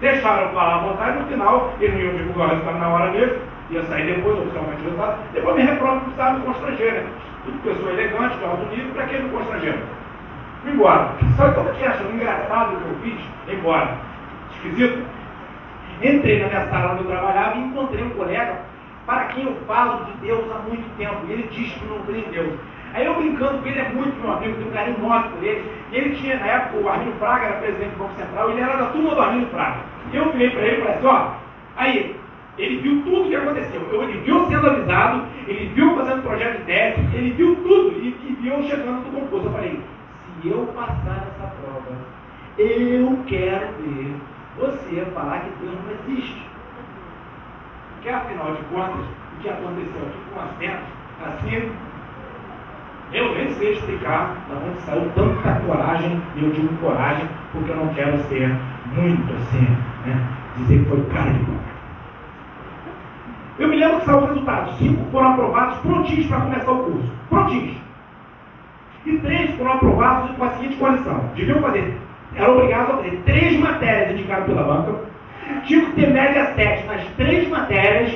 deixaram eu falar à vontade, no final, eles não iam divulgar o resultado na hora mesmo, ia sair depois, oficialmente o resultado, depois me reprovam que precisava me constranger, né? Tudo pessoa elegante, de alto nível, para que me constranger? Fui embora. Sabe como que acham engraçado o que eu fiz? Embora. Esquisito? Entrei na minha sala onde eu trabalhava e encontrei um colega para quem eu falo de Deus há muito tempo. E ele diz que não crê em Deus. Aí eu brincando com ele, é muito meu amigo, tenho um carinho enorme por ele. E ele tinha, na época, o Arminio Fraga era presidente do Banco Central, e ele era da turma do Arminio Fraga. E eu virei para ele e falei assim, ó, aí, ele viu tudo o que aconteceu. Ele viu sendo avisado, ele viu fazendo projeto de teste, ele viu tudo e viu eu chegando no concurso. Eu falei, se eu passar essa prova, eu quero ver você falar que Deus não existe. Porque afinal de contas, o que aconteceu aqui com a cena, assim, eu nem sei explicar de onde saiu tanta coragem, e eu digo coragem porque eu não quero ser muito assim, né? Dizer que foi cara de boca. Eu me lembro que saiu o resultado. 5 foram aprovados prontinhos para começar o curso. Prontinhos. E 3 foram aprovados com a seguinte condição. Deviam fazer, eram obrigados a fazer 3 matérias indicadas pela banca, tinham que ter média 7 nas 3 matérias,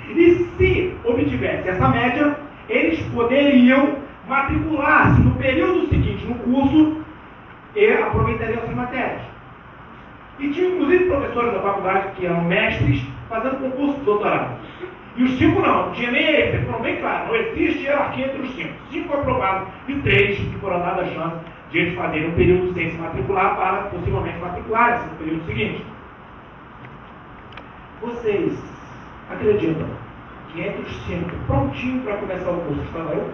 e se obtivesse essa média, eles poderiam matricular-se no período seguinte no curso e aproveitariam essas matérias. E tinha inclusive professores da faculdade que eram mestres fazendo concurso de doutorado. E os 5 não tinha nem eles, foram bem claros, não existe hierarquia entre os 5. 5 aprovados e 3 que foram dadas a chance de eles fazerem um período sem se matricular para possivelmente matricular no período seguinte. Vocês acreditam que entre os 5, prontinho para começar o curso, estava eu?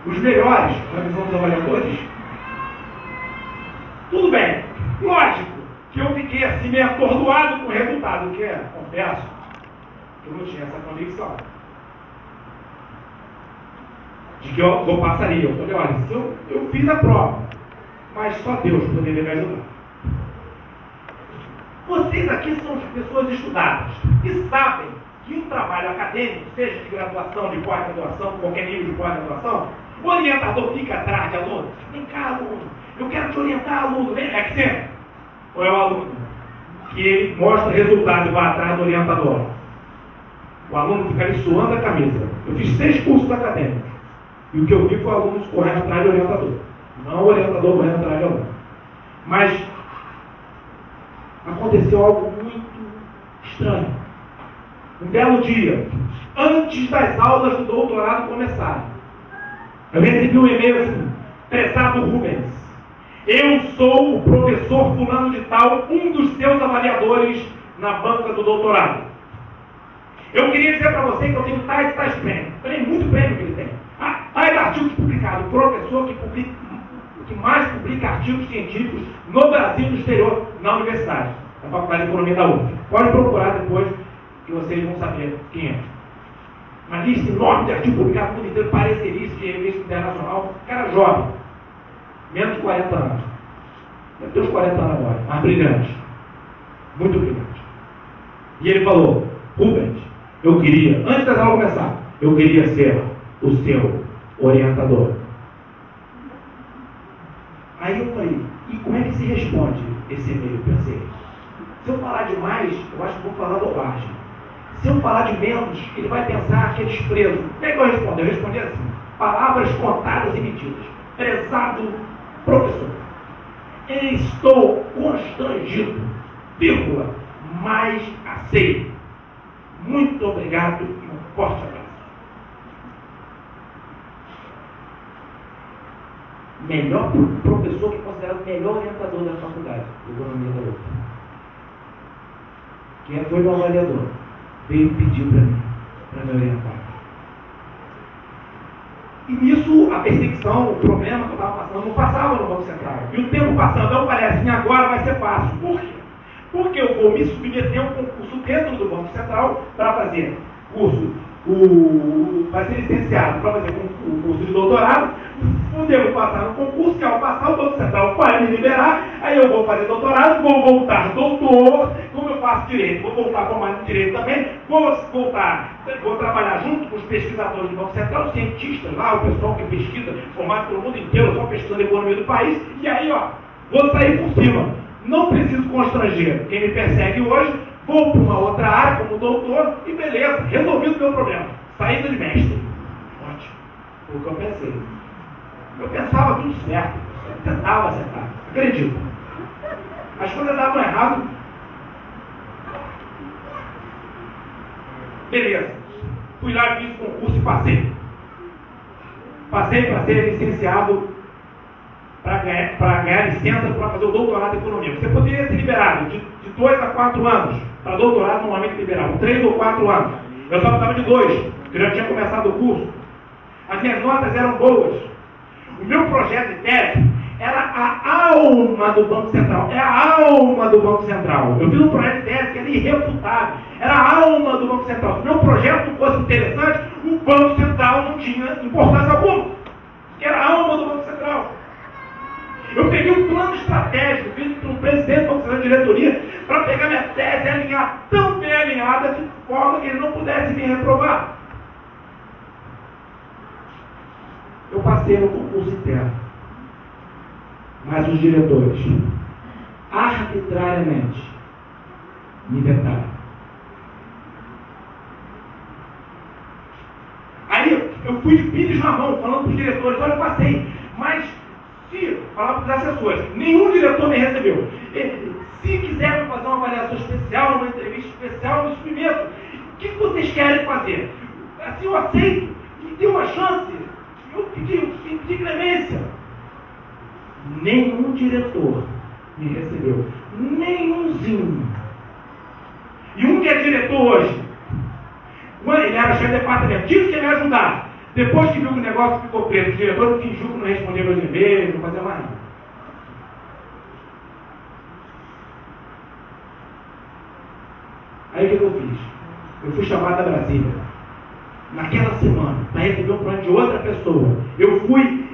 Os melhores, na visão dos avaliadores? Tudo bem, lógico que eu fiquei assim meio atordoado com o resultado, que confesso que eu não tinha essa convicção de que eu passaria. Eu falei, olha, eu fiz a prova, mas só Deus poderia me ajudar. Vocês aqui são pessoas estudadas e sabem que um trabalho acadêmico, seja de graduação, de pós-graduação, qualquer nível de pós-graduação, o orientador fica atrás de aluno. Vem cá, aluno, eu quero te orientar, aluno. Vem, é que sempre. Ou é o aluno que ele mostra o resultado e vai atrás do orientador? O aluno fica ali suando a camisa. Eu fiz 6 cursos acadêmicos. E o que eu vi foi alunos correndo atrás de orientador. Não o orientador correndo atrás de aluno. Mas aconteceu algo muito estranho. Um belo dia, antes das aulas do doutorado começarem, eu recebi um e-mail assim: prezado Rubens, eu sou o professor fulano de tal, um dos seus avaliadores na banca do doutorado. Eu queria dizer para você que eu tenho tais e tais prêmios. Tem muito prêmio que ele tem. Tais artigos publicados. O professor que mais publica artigos científicos no Brasil e no exterior, na universidade, na Faculdade de Economia da UF. Pode procurar depois que vocês vão saber quem é. Uma lista enorme de artigos publicados no mundo inteiro, parecerista de revista internacional. Cara jovem, menos de 40 anos. Deve ter uns 40 anos agora, mas brilhante. Muito brilhante. E ele falou: Rubens, eu queria, antes da aula começar, eu queria ser o seu orientador. Aí eu falei, e como é que se responde esse e-mail? Pensei, se eu falar demais, eu acho que vou falar bobagem. Se eu falar de menos, ele vai pensar que é desprezo. Como é que eu respondi? Eu respondi assim: palavras contadas e medidas. Prezado professor, estou constrangido, vírgula, mas aceito. Muito obrigado e um forte abraço. Melhor professor que considerado o melhor orientador da faculdade de economia da UF. Quem foi meu avaliador? Veio pedir para me orientar. E nisso, a perseguição, o problema que eu estava passando, não passava no Banco Central. E o tempo passando, eu falei assim, agora vai ser fácil. Por quê? Porque eu vou me submeter a um concurso dentro do Banco Central para fazer curso, vai ser licenciado para fazer o curso de doutorado. Eu devo passar no concurso, que ao passar o Banco Central vai me liberar, aí eu vou fazer doutorado, vou voltar doutor, como eu faço direito, vou voltar a formar em direito também, vou trabalhar junto com os pesquisadores do Banco Central, os cientistas lá, o pessoal que pesquisa, formado pelo mundo inteiro, só pesquisando a economia do país, e aí, vou sair por cima. Não preciso constranger quem me persegue hoje, vou para uma outra área como doutor e beleza, resolvido o meu problema. Saída de mestre. Ótimo. Foi o que eu pensei. Eu pensava tudo certo, eu tentava acertar, acredito. As coisas davam errado. Beleza. Fui lá, fiz o concurso e passei. Passei para ser licenciado, para ganhar licença para fazer o doutorado em economia. Você poderia ser liberado de 2 a 4 anos. Para doutorado, normalmente liberado 3 ou 4 anos. Eu só precisava de 2, porque eu já tinha começado o curso. As minhas notas eram boas. O meu projeto de tese era a alma do Banco Central. É a alma do Banco Central. Eu fiz um projeto de tese que era irrefutável. Era a alma do Banco Central. Se o meu projeto não fosse interessante, o Banco Central não tinha importância alguma. Que era a alma do Banco Central. Eu peguei um plano estratégico, fiz para o presidente do Banco Central de diretoria, para pegar minha tese e alinhar tão bem alinhada, de forma que ele não pudesse me reprovar. Eu passei no concurso interno, mas os diretores, arbitrariamente, me vetaram. Aí eu fui de pires na mão, falando para os diretores, olha, eu passei, mas se falar para os assessores, nenhum diretor me recebeu. Se quiserem fazer uma avaliação especial, uma entrevista especial, eu me submeto. O que vocês querem fazer? Assim eu aceito, me dê uma chance. Eu pedi clemência. Nenhum diretor me recebeu. Nenhumzinho. E um que é diretor hoje, quando ele era chefe de departamento, disse que ia me ajudar. Depois que viu que o negócio ficou preso, o diretor fingiu que não respondia meus e-mails, não fazia mais nada. Aí o que eu fiz? Eu fui chamado a Brasília, naquela semana, para resolver um problema de outra pessoa. Eu fui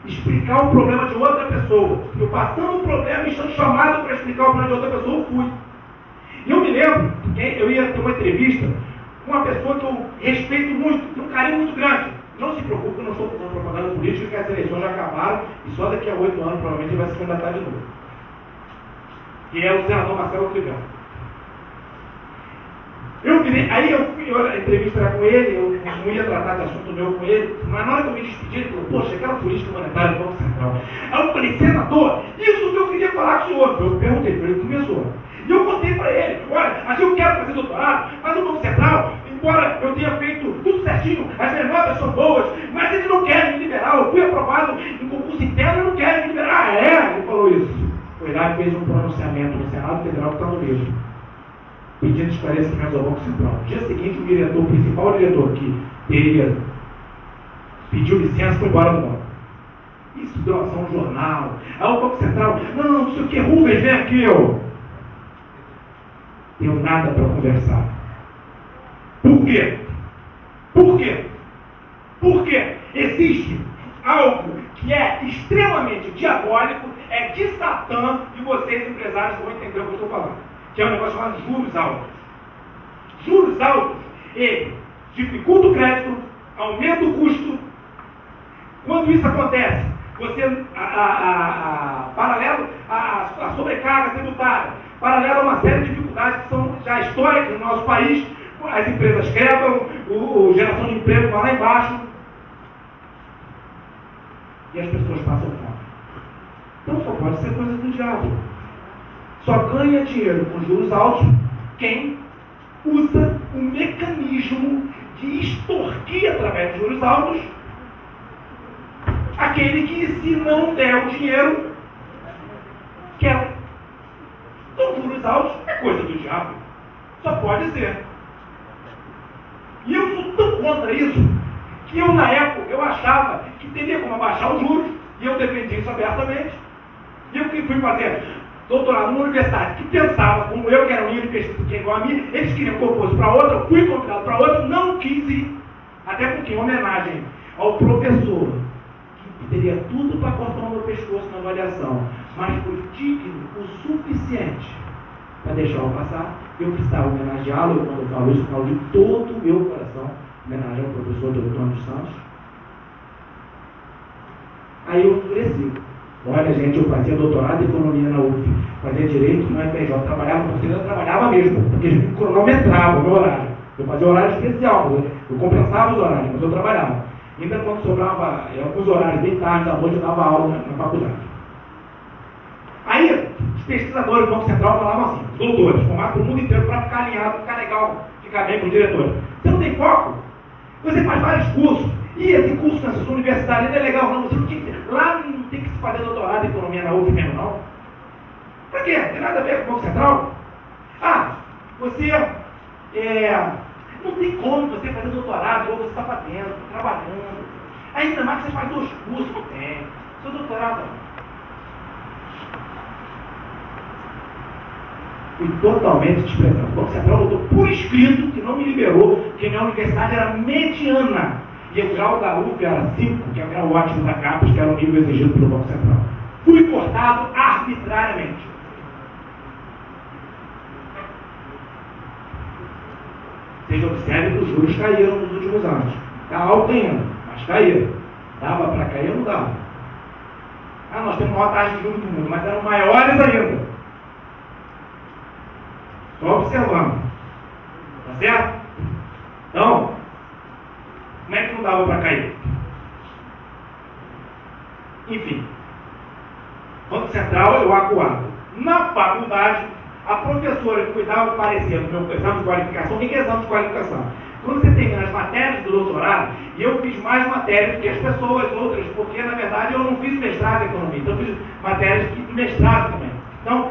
explicar o problema de outra pessoa. Eu passando o problema e sendo chamado para explicar o problema de outra pessoa, eu fui. E eu me lembro que eu ia ter uma entrevista com uma pessoa que eu respeito muito, tenho um carinho muito grande. Não se preocupe, eu não estou fazendo propaganda política, que as eleições já acabaram e só daqui a 8 anos provavelmente ele vai se candidatar de novo. Que é o senador Marcelo Trigão. Aí a entrevista era com ele, eu não ia tratar de assunto meu com ele, mas na hora que eu me despedi, ele falou, poxa, aquela política monetária do Banco Central. Aí eu falei, senador, isso que eu queria falar com o senhor. Eu perguntei para ele, começou. E eu contei para ele, olha, mas eu quero fazer doutorado, mas o Banco Central, embora eu tenha feito tudo certinho, as minhas notas são boas, mas eles não querem me liberar, eu fui aprovado em concurso interno e não querem me liberar. Ah, é? Ele falou isso. Foi lá e fez um pronunciamento no Senado Federal que está no livro, pedindo esclarecimentos ao Banco Central. No dia seguinte, o principal diretor que teria pediu licença e foi embora do banco. Isso deu ação no jornal. Aí o Banco Central, não sei o que, Rubens, vem aqui, eu tenho nada para conversar. Por quê? Por quê? Porque existe algo que é extremamente diabólico, é de Satã, e vocês, empresários, vão entender o que eu estou falando. Que é um negócio chamado juros altos. Juros altos, ele dificulta o crédito, aumenta o custo. Quando isso acontece, você, paralelo à sobrecarga tributária, paralelo a uma série de dificuldades que são já históricas no nosso país, as empresas quebram, a geração de emprego vai lá embaixo, e as pessoas passam fome. Então só pode ser coisa do diabo. Só ganha dinheiro com juros altos quem usa o mecanismo de extorquir através de juros altos aquele que, se não der o dinheiro, quer. Então, juros altos é coisa do diabo. Só pode ser. E eu sou tão contra isso que eu, na época, eu achava que teria como abaixar os juros, e eu defendi isso abertamente. E eu que fui fazer doutorado numa universidade que pensava como eu, que era um livro que é igual a mim, eles queriam que eu fosse para outra, eu fui convidado para outra, não quis ir. Até porque, em homenagem ao professor, que teria tudo para cortar o meu pescoço na avaliação, mas foi digno o suficiente para deixar eu passar, eu precisava homenageá-lo. Quando eu falo isso, eu falo de todo o meu coração, homenagem ao professor Dr. Antônio dos Santos. Aí eu endureci. Olha, gente, eu fazia doutorado em economia na UF, fazia direito no FRJ, eu trabalhava mesmo, porque eles me cronometravam o meu horário. Eu fazia horário especial, eu compensava os horários, mas eu trabalhava. Ainda quando sobrava alguns horários, bem tarde da noite, eu dava aula na faculdade. Aí, os pesquisadores do Banco Central falavam assim, os doutores, formados para o mundo inteiro para ficar alinhado, ficar legal, ficar bem com os diretores. Você não tem foco? Você faz vários cursos. E esse curso nessa sua universidade ainda é legal, não? Você não tinha que, lá não tem que se fazer doutorado em economia na UF mesmo, não? Pra quê? Tem nada a ver com o Banco Central? Ah, você não tem como você fazer doutorado, ou você está fazendo, trabalhando. Ainda mais que você faz 2 cursos, não tem. Seu doutorado não. Fui totalmente desprezado. O Banco Central botou por escrito que não me liberou, que minha universidade era mediana. E o grau da UF era 5, que é o grau ótimo da CAPES, que era o nível exigido pelo Banco Central. Fui cortado arbitrariamente. Vocês observem que os juros caíram nos últimos anos. Está alto ainda, mas caíram. Dava para cair ou não dava? Ah, nós temos a maior taxa de juros do mundo, mas eram maiores ainda. Estou observando. Tá certo? Então, como é que não dava para cair? Enfim. Banco Central, eu acuado. Na faculdade, a professora que cuidava do parecer do meu exame de qualificação, o que é exame de qualificação? Quando você termina as matérias do doutorado, e eu fiz mais matérias do que as pessoas outras, porque na verdade eu não fiz mestrado em economia, então eu fiz matérias de mestrado também. Então,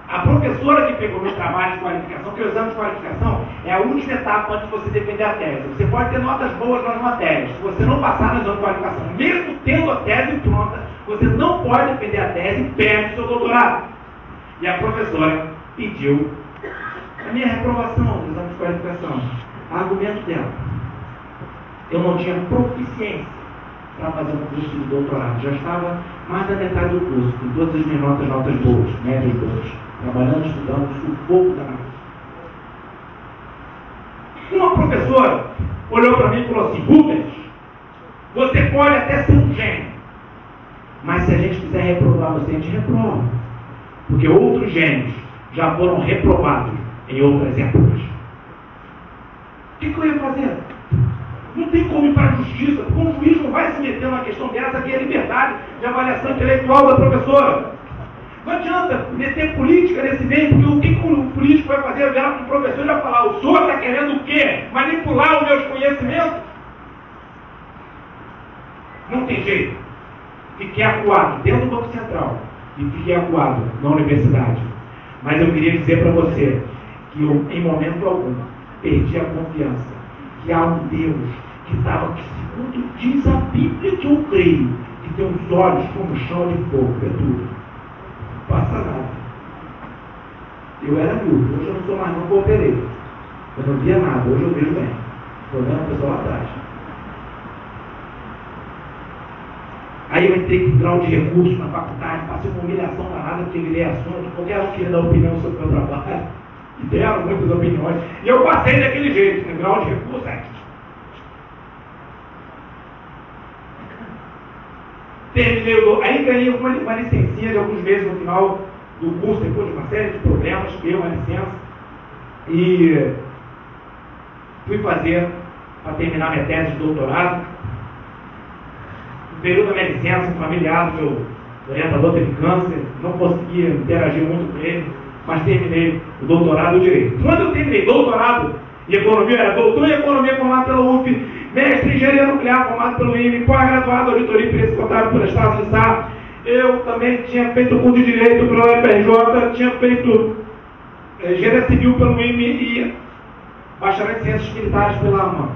a professora que pegou meu trabalho de qualificação, que é o exame de qualificação, é a última etapa antes de você defender a tese. Você pode ter notas boas nas matérias. Se você não passar no exame de qualificação, mesmo tendo a tese pronta, você não pode defender a tese e perde o seu doutorado. E a professora pediu a minha reprovação do exame de qualificação. Argumento dela: eu não tinha proficiência para fazer um curso de doutorado. Já estava mais da metade do curso, com todas as minhas notas boas, médias boas. Trabalhando, estudando, sufoco danado. Uma professora olhou para mim e falou assim: Rubens, você pode até ser um gênio, mas se a gente quiser reprovar você, a gente reprova. Porque outros gênios já foram reprovados em outras épocas. O que eu ia fazer? Não tem como ir para a justiça, porque um juiz não vai se meter numa questão dessa, que é a liberdade de avaliação intelectual da professora. Não adianta meter política nesse meio, porque o que o político vai fazer? Vai virar para o professor e vai falar: o senhor está querendo o quê? Manipular os meus conhecimentos? Não tem jeito. Fiquei acuado dentro do Banco Central e fiquei acuado na universidade. Mas eu queria dizer para você que eu, em momento algum, perdi a confiança que há um Deus que estava, que segundo diz a Bíblia que eu creio, que tem os olhos como chão de fogo, é tudo. Passa nada. Eu era miúdo, hoje eu não sou mais, não cooperei. Eu não via nada, hoje eu vejo bem. Estou vendo a pessoa lá atrás. Aí eu entrei com grau de recurso na faculdade, passei uma humilhação danada, porque virei assunto, qualquer um queria dar opinião sobre o meu trabalho. E deram muitas opiniões. E eu passei daquele jeito, no grau de recurso, Terminei, aí ganhei uma licencinha de alguns meses no final do curso, depois de uma série de problemas, ganhei uma licença e fui fazer, para terminar minha tese de doutorado. No período da minha licença, um familiar do meu orientador teve câncer, não conseguia interagir muito com ele, mas terminei o doutorado em Direito. Quando eu terminei doutorado em Economia, era doutor em Economia formado pela UF, mestre em Engenharia Nuclear formado pelo IME, pós-graduado em Auditoria e Preço Contábil pela Estado de Sá. Eu também tinha feito curso de Direito pela UFRJ, tinha feito Engenharia Civil pelo IME e Bacharel em Ciências Militares pela AMA.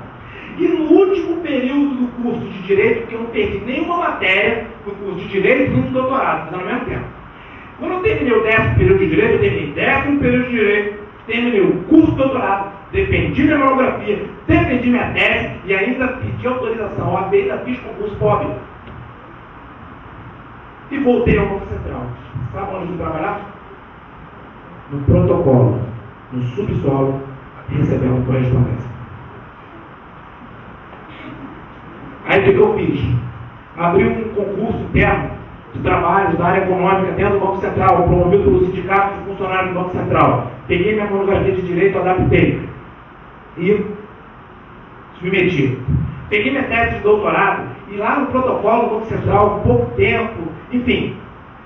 E no último período do curso de Direito, porque eu não perdi nenhuma matéria no curso de Direito e no doutorado, mas ao mesmo tempo. Quando eu terminei o 10º período de Direito, eu terminei o 10º período de Direito, terminei o curso de doutorado, defendi minha monografia, defendi minha tese e ainda pedi autorização ao AB, ainda fiz concurso pobre. E voltei ao Banco Central. Sabe onde eu trabalhava? No protocolo, no subsolo, recebendo correspondência. Aí o que eu fiz? Abri um concurso interno de trabalho da área econômica dentro do Banco Central, promovido pelo Sindicato de Funcionários do Banco Central. Peguei minha monografia de Direito, adaptei e submeti. Peguei minha tese de doutorado e lá no protocolo do Banco Central, pouco tempo, enfim,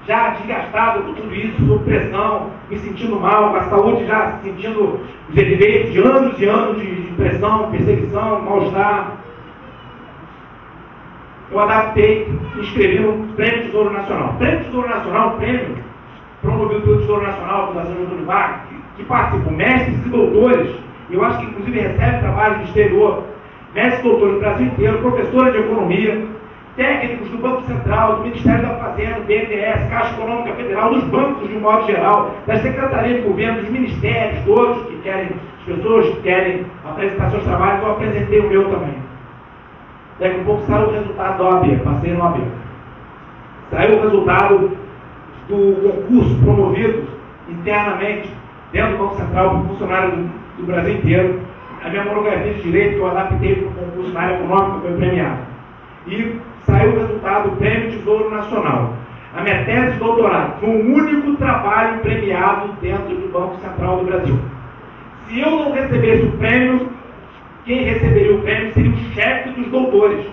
já desgastado com tudo isso, sob pressão, me sentindo mal, com a saúde já sentindo os efeitos de anos e anos de pressão, perseguição, mal-estar. Eu adaptei e escrevi no Prêmio Tesouro Nacional. Prêmio Tesouro Nacional, um prêmio promovido pelo Tesouro Nacional, Fundação Getúlio Vargas, que participam mestres e doutores, e eu acho que inclusive recebe trabalho do exterior, mestres e doutores do Brasil inteiro, professores de economia, técnicos do Banco Central, do Ministério da Fazenda, do BNDES, Caixa Econômica Federal, dos bancos de um modo geral, das secretarias de governo, dos ministérios, todos que querem, as pessoas que querem apresentar seus trabalhos, eu apresentei o meu também. Daqui a pouco saiu o resultado da OAB, passei no OAB. Saiu o resultado do concurso promovido internamente dentro do Banco Central para funcionários do Brasil inteiro. A minha monografia de Direito que eu adaptei para o concurso na área econômica foi premiada. E saiu o resultado do Prêmio Tesouro Nacional. A minha tese de doutorado foi o único trabalho premiado dentro do Banco Central do Brasil. Se eu não recebesse o prêmio, quem receberia o prêmio seria o chefe dos doutores,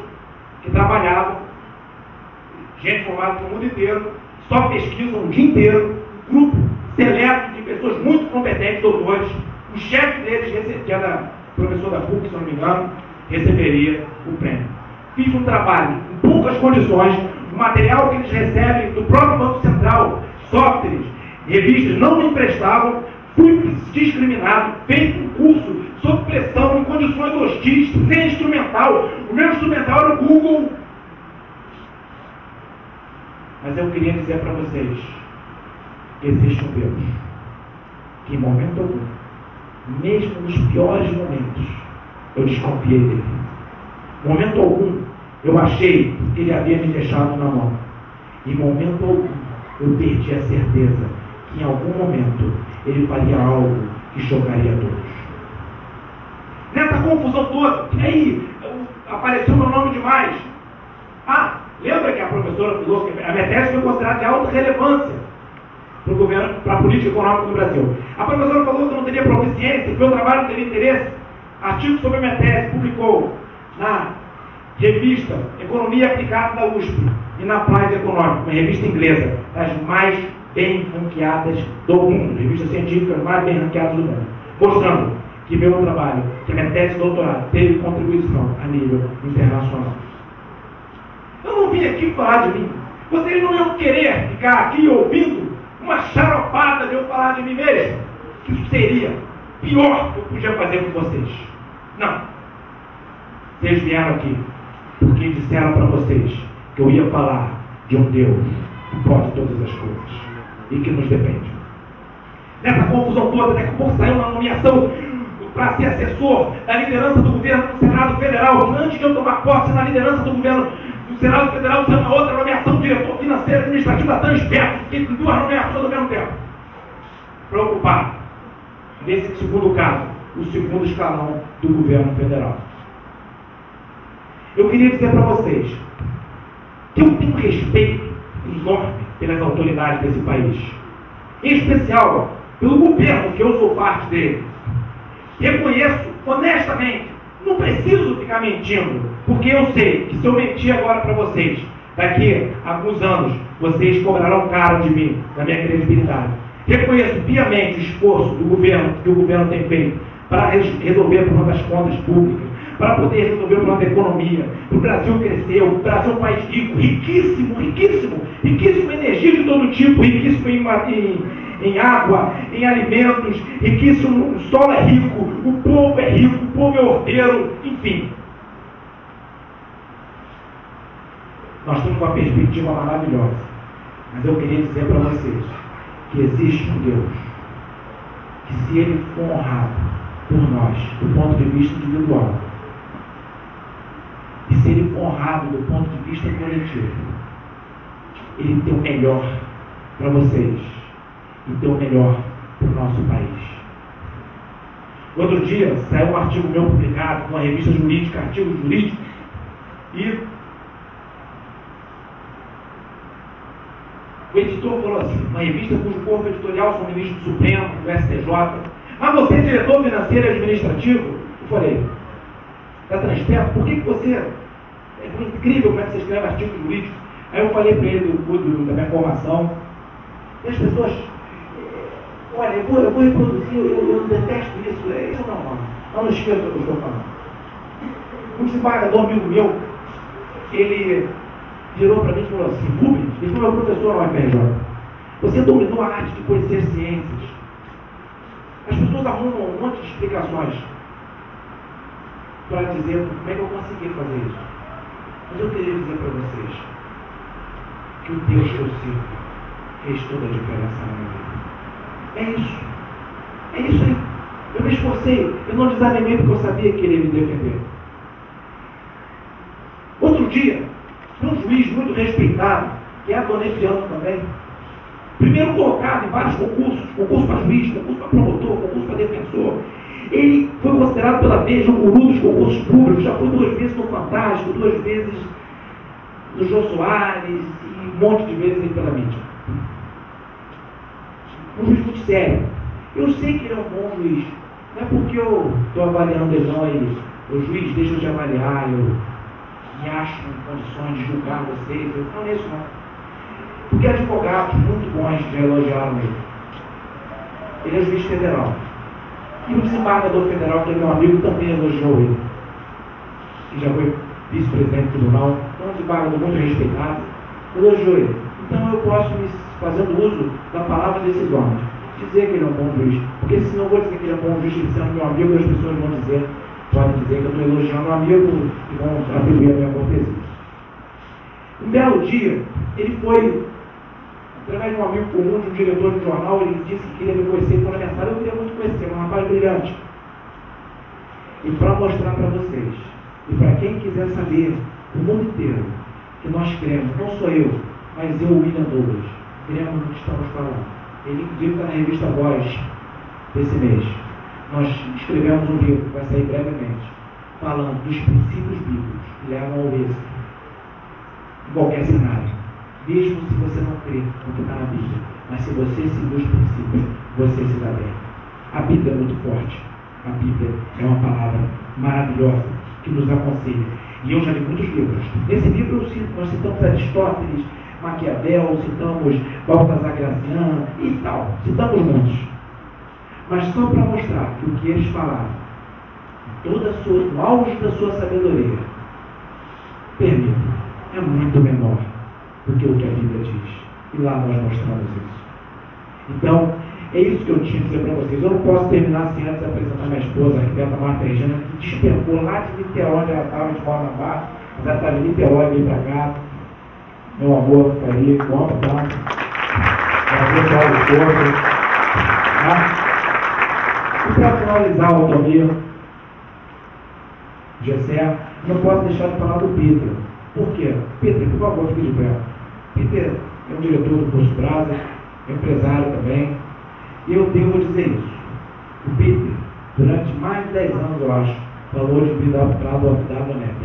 que trabalhavam, gente formada no mundo inteiro, só pesquisam o dia inteiro, grupo seleto de pessoas muito competentes, doutores, o chefe deles, que era professor da PUC, se não me engano, receberia o prêmio. Fiz um trabalho em poucas condições, o material que eles recebem do próprio Banco Central, softwares, revistas, não me emprestavam, fui discriminado, feito um curso sob pressão, em condições hostis, sem instrumental. O meu instrumental era o Google. Mas eu queria dizer para vocês que existe um Deus que em momento algum, mesmo nos piores momentos, eu desconfiei dele. Em momento algum, eu achei que ele havia me deixado na mão. Em momento algum, eu perdi a certeza que em algum momento ele faria algo que chocaria a todos. Nessa confusão toda, e aí apareceu meu nome demais. Ah, lembra que a professora falou que a minha tese foi considerada de alta relevância para o governo, para a política econômica do Brasil. A professora falou que eu não teria proficiência, que meu trabalho não teria interesse. Artigo sobre a minha tese publicou na revista Economia Aplicada da USP e na Pride Econômica, uma revista inglesa, das mais bem ranqueadas do mundo, revista científica mais bem ranqueadas do mundo, mostrando que meu trabalho, que a minha tese de doutorado teve contribuição a nível internacional. Eu não vim aqui falar de mim. Vocês não iam querer ficar aqui ouvindo uma xaropada de eu falar de mim mesmo, que isso seria pior que eu podia fazer com vocês. Não. Vocês vieram aqui porque disseram para vocês que eu ia falar de um Deus que pode todas as coisas e que nos depende. Nessa confusão toda, daqui a pouco saiu uma nomeação para ser assessor da liderança do governo do Senado Federal. Antes de eu tomar posse na liderança do governo do Senado Federal, saiu uma outra nomeação, diretor financeiro administrativo da Transperto, fiquei com duas nomeações ao mesmo tempo. Preocupado. Nesse segundo caso, o segundo escalão do governo federal. Eu queria dizer para vocês que eu tenho respeito enorme pelas autoridades desse país, em especial pelo governo que eu sou parte dele. Reconheço honestamente, não preciso ficar mentindo, porque eu sei que se eu mentir agora para vocês, daqui a alguns anos, vocês cobrarão caro de mim, da minha credibilidade. Reconheço piamente o esforço do governo, que o governo tem feito para resolver o problema das contas públicas, para poder resolver o problema da economia, para o Brasil crescer, o Brasil é um país rico, riquíssimo, riquíssimo, riquíssimo em energia de todo tipo, riquíssimo em água, em alimentos, riquíssimo, o solo é rico, o povo é rico, o povo é ordeiro, enfim. Nós temos uma perspectiva maravilhosa, mas eu queria dizer para vocês que existe um Deus, que se Ele for honrado por nós, do ponto de vista individual, e se Ele for honrado do ponto de vista coletivo, Ele tem o melhor para vocês e tem o melhor para o nosso país. Outro dia saiu um artigo meu publicado numa revista jurídica, artigo jurídico, e o editor falou assim, uma revista cujo corpo editorial são o ministro do Supremo, do STJ, mas você é diretor financeiro e administrativo? Eu falei, da Transperto, por que você... É incrível como é que você escreve artigos jurídicos. Aí eu falei para ele da minha formação, e as pessoas, olha, eu vou reproduzir, eu detesto isso, isso não esqueça o que eu estou falando. Um desembargador amigo meu, ele virou para mim e falou assim, Rubens, ele foi meu professor no UFRJ, você dominou a arte de conhecer ciências. As pessoas arrumam um monte de explicações para dizer como é que eu consegui fazer isso. Mas eu queria dizer para vocês que o Deus que eu sirvo fez toda a diferença na minha vida. É isso. É isso aí. Eu me esforcei, eu não desanimei porque eu sabia que Ele ia me defender. Outro dia, um juiz muito respeitado, que é adonesiano também, primeiro colocado em vários concurso para juiz, concurso para promotor, concurso para defensor. Ele foi considerado pela Veja o guru dos concursos públicos, já foi 2 vezes no Fantástico, 2 vezes no Jô Soares e um monte de vezes aí pela mídia. Um juiz muito sério. Eu sei que ele é um bom juiz. Não é porque eu estou avaliando ele, não, é isso. O juiz, deixa eu te avaliar, eu me acho em condições de julgar vocês. Não é isso, não. Porque advogados muito bons já elogiaram ele. Ele é juiz federal. E o desembargador federal, que é meu amigo, também elogiou ele, que já foi vice-presidente do tribunal, então um desembargador muito respeitado, elogiou ele. Então eu posso, fazendo uso da palavra desses homens, dizer que ele é um bom juiz, porque se não vou dizer que ele é um bom juiz, ele sendo meu amigo, as pessoas vão dizer, podem dizer que eu estou elogiando um amigo e vão atribuir a minha cortesia. Um belo dia, ele foi, através de um amigo comum, de um diretor de jornal, ele disse que queria me conhecer, foi na mensagem, eu queria muito conhecer, um rapaz brilhante. E para mostrar para vocês, e para quem quiser saber, o mundo inteiro, que nós cremos, não sou eu, mas eu, William Douglas, cremos no que estamos falando. Ele, inclusive, está na revista Voz desse mês. Nós escrevemos um livro, que vai sair brevemente, falando dos princípios bíblicos que levam ao êxito, em qualquer cenário. Mesmo se você não crê no que está na Bíblia, mas se você seguir os princípios, você se dá bem. A Bíblia é muito forte. A Bíblia é uma palavra maravilhosa que nos aconselha. E eu já li muitos livros. Nesse livro nós citamos Aristóteles, Maquiavel, citamos Baltasar Gracian e tal. Citamos muitos. Mas só para mostrar que o que eles falaram, no auge da sua sabedoria, permito, é muito menor do que o que a Bíblia diz. E lá nós mostramos isso. Então, é isso que eu tinha que dizer para vocês. Eu não posso terminar sem antes apresentar minha esposa, a arquiteta Marta Regina, que despertou lá de Niterói, onde ela estava de forma barra, mas ela estava em Niterói, veio para cá. Meu amor, ficaria igual para cá. Para o corpo. E para finalizar a autoria, Gessé, não posso deixar de falar do Peter. Por quê? Peter, por favor, fique de pé. Peter é um diretor do Curso Brasa, empresário também. E eu devo dizer isso. O Peter, durante mais de 10 anos, eu acho, falou de vir da Donep.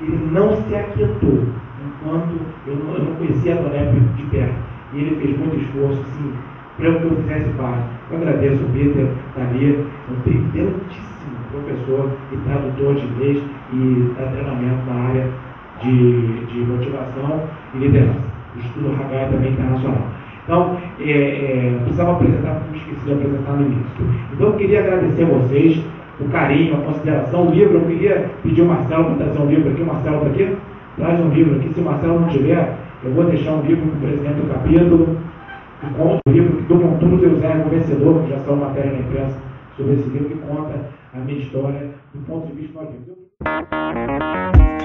Ele não se aquietou enquanto eu não conhecia a Donep de perto. E ele fez muito esforço, sim, para que eu fizesse parte. Eu agradeço o Peter Thalia, um brilhantíssimo professor e tradutor de inglês e dá treinamento na área de motivação e liderança. O Estudo Hagai também internacional. Então, precisava apresentar, como esqueci de apresentar no início. Então, eu queria agradecer a vocês o carinho, a consideração, o livro. Eu queria pedir o Marcelo para trazer um livro aqui. O Marcelo está aqui? Traz um livro aqui. Se o Marcelo não tiver, eu vou deixar um livro para o presidente do capítulo, que conta o livro do Montuno Eusébio, o vencedor, que já saiu matéria na imprensa sobre esse livro, que conta a minha história do ponto de vista que nós vimos.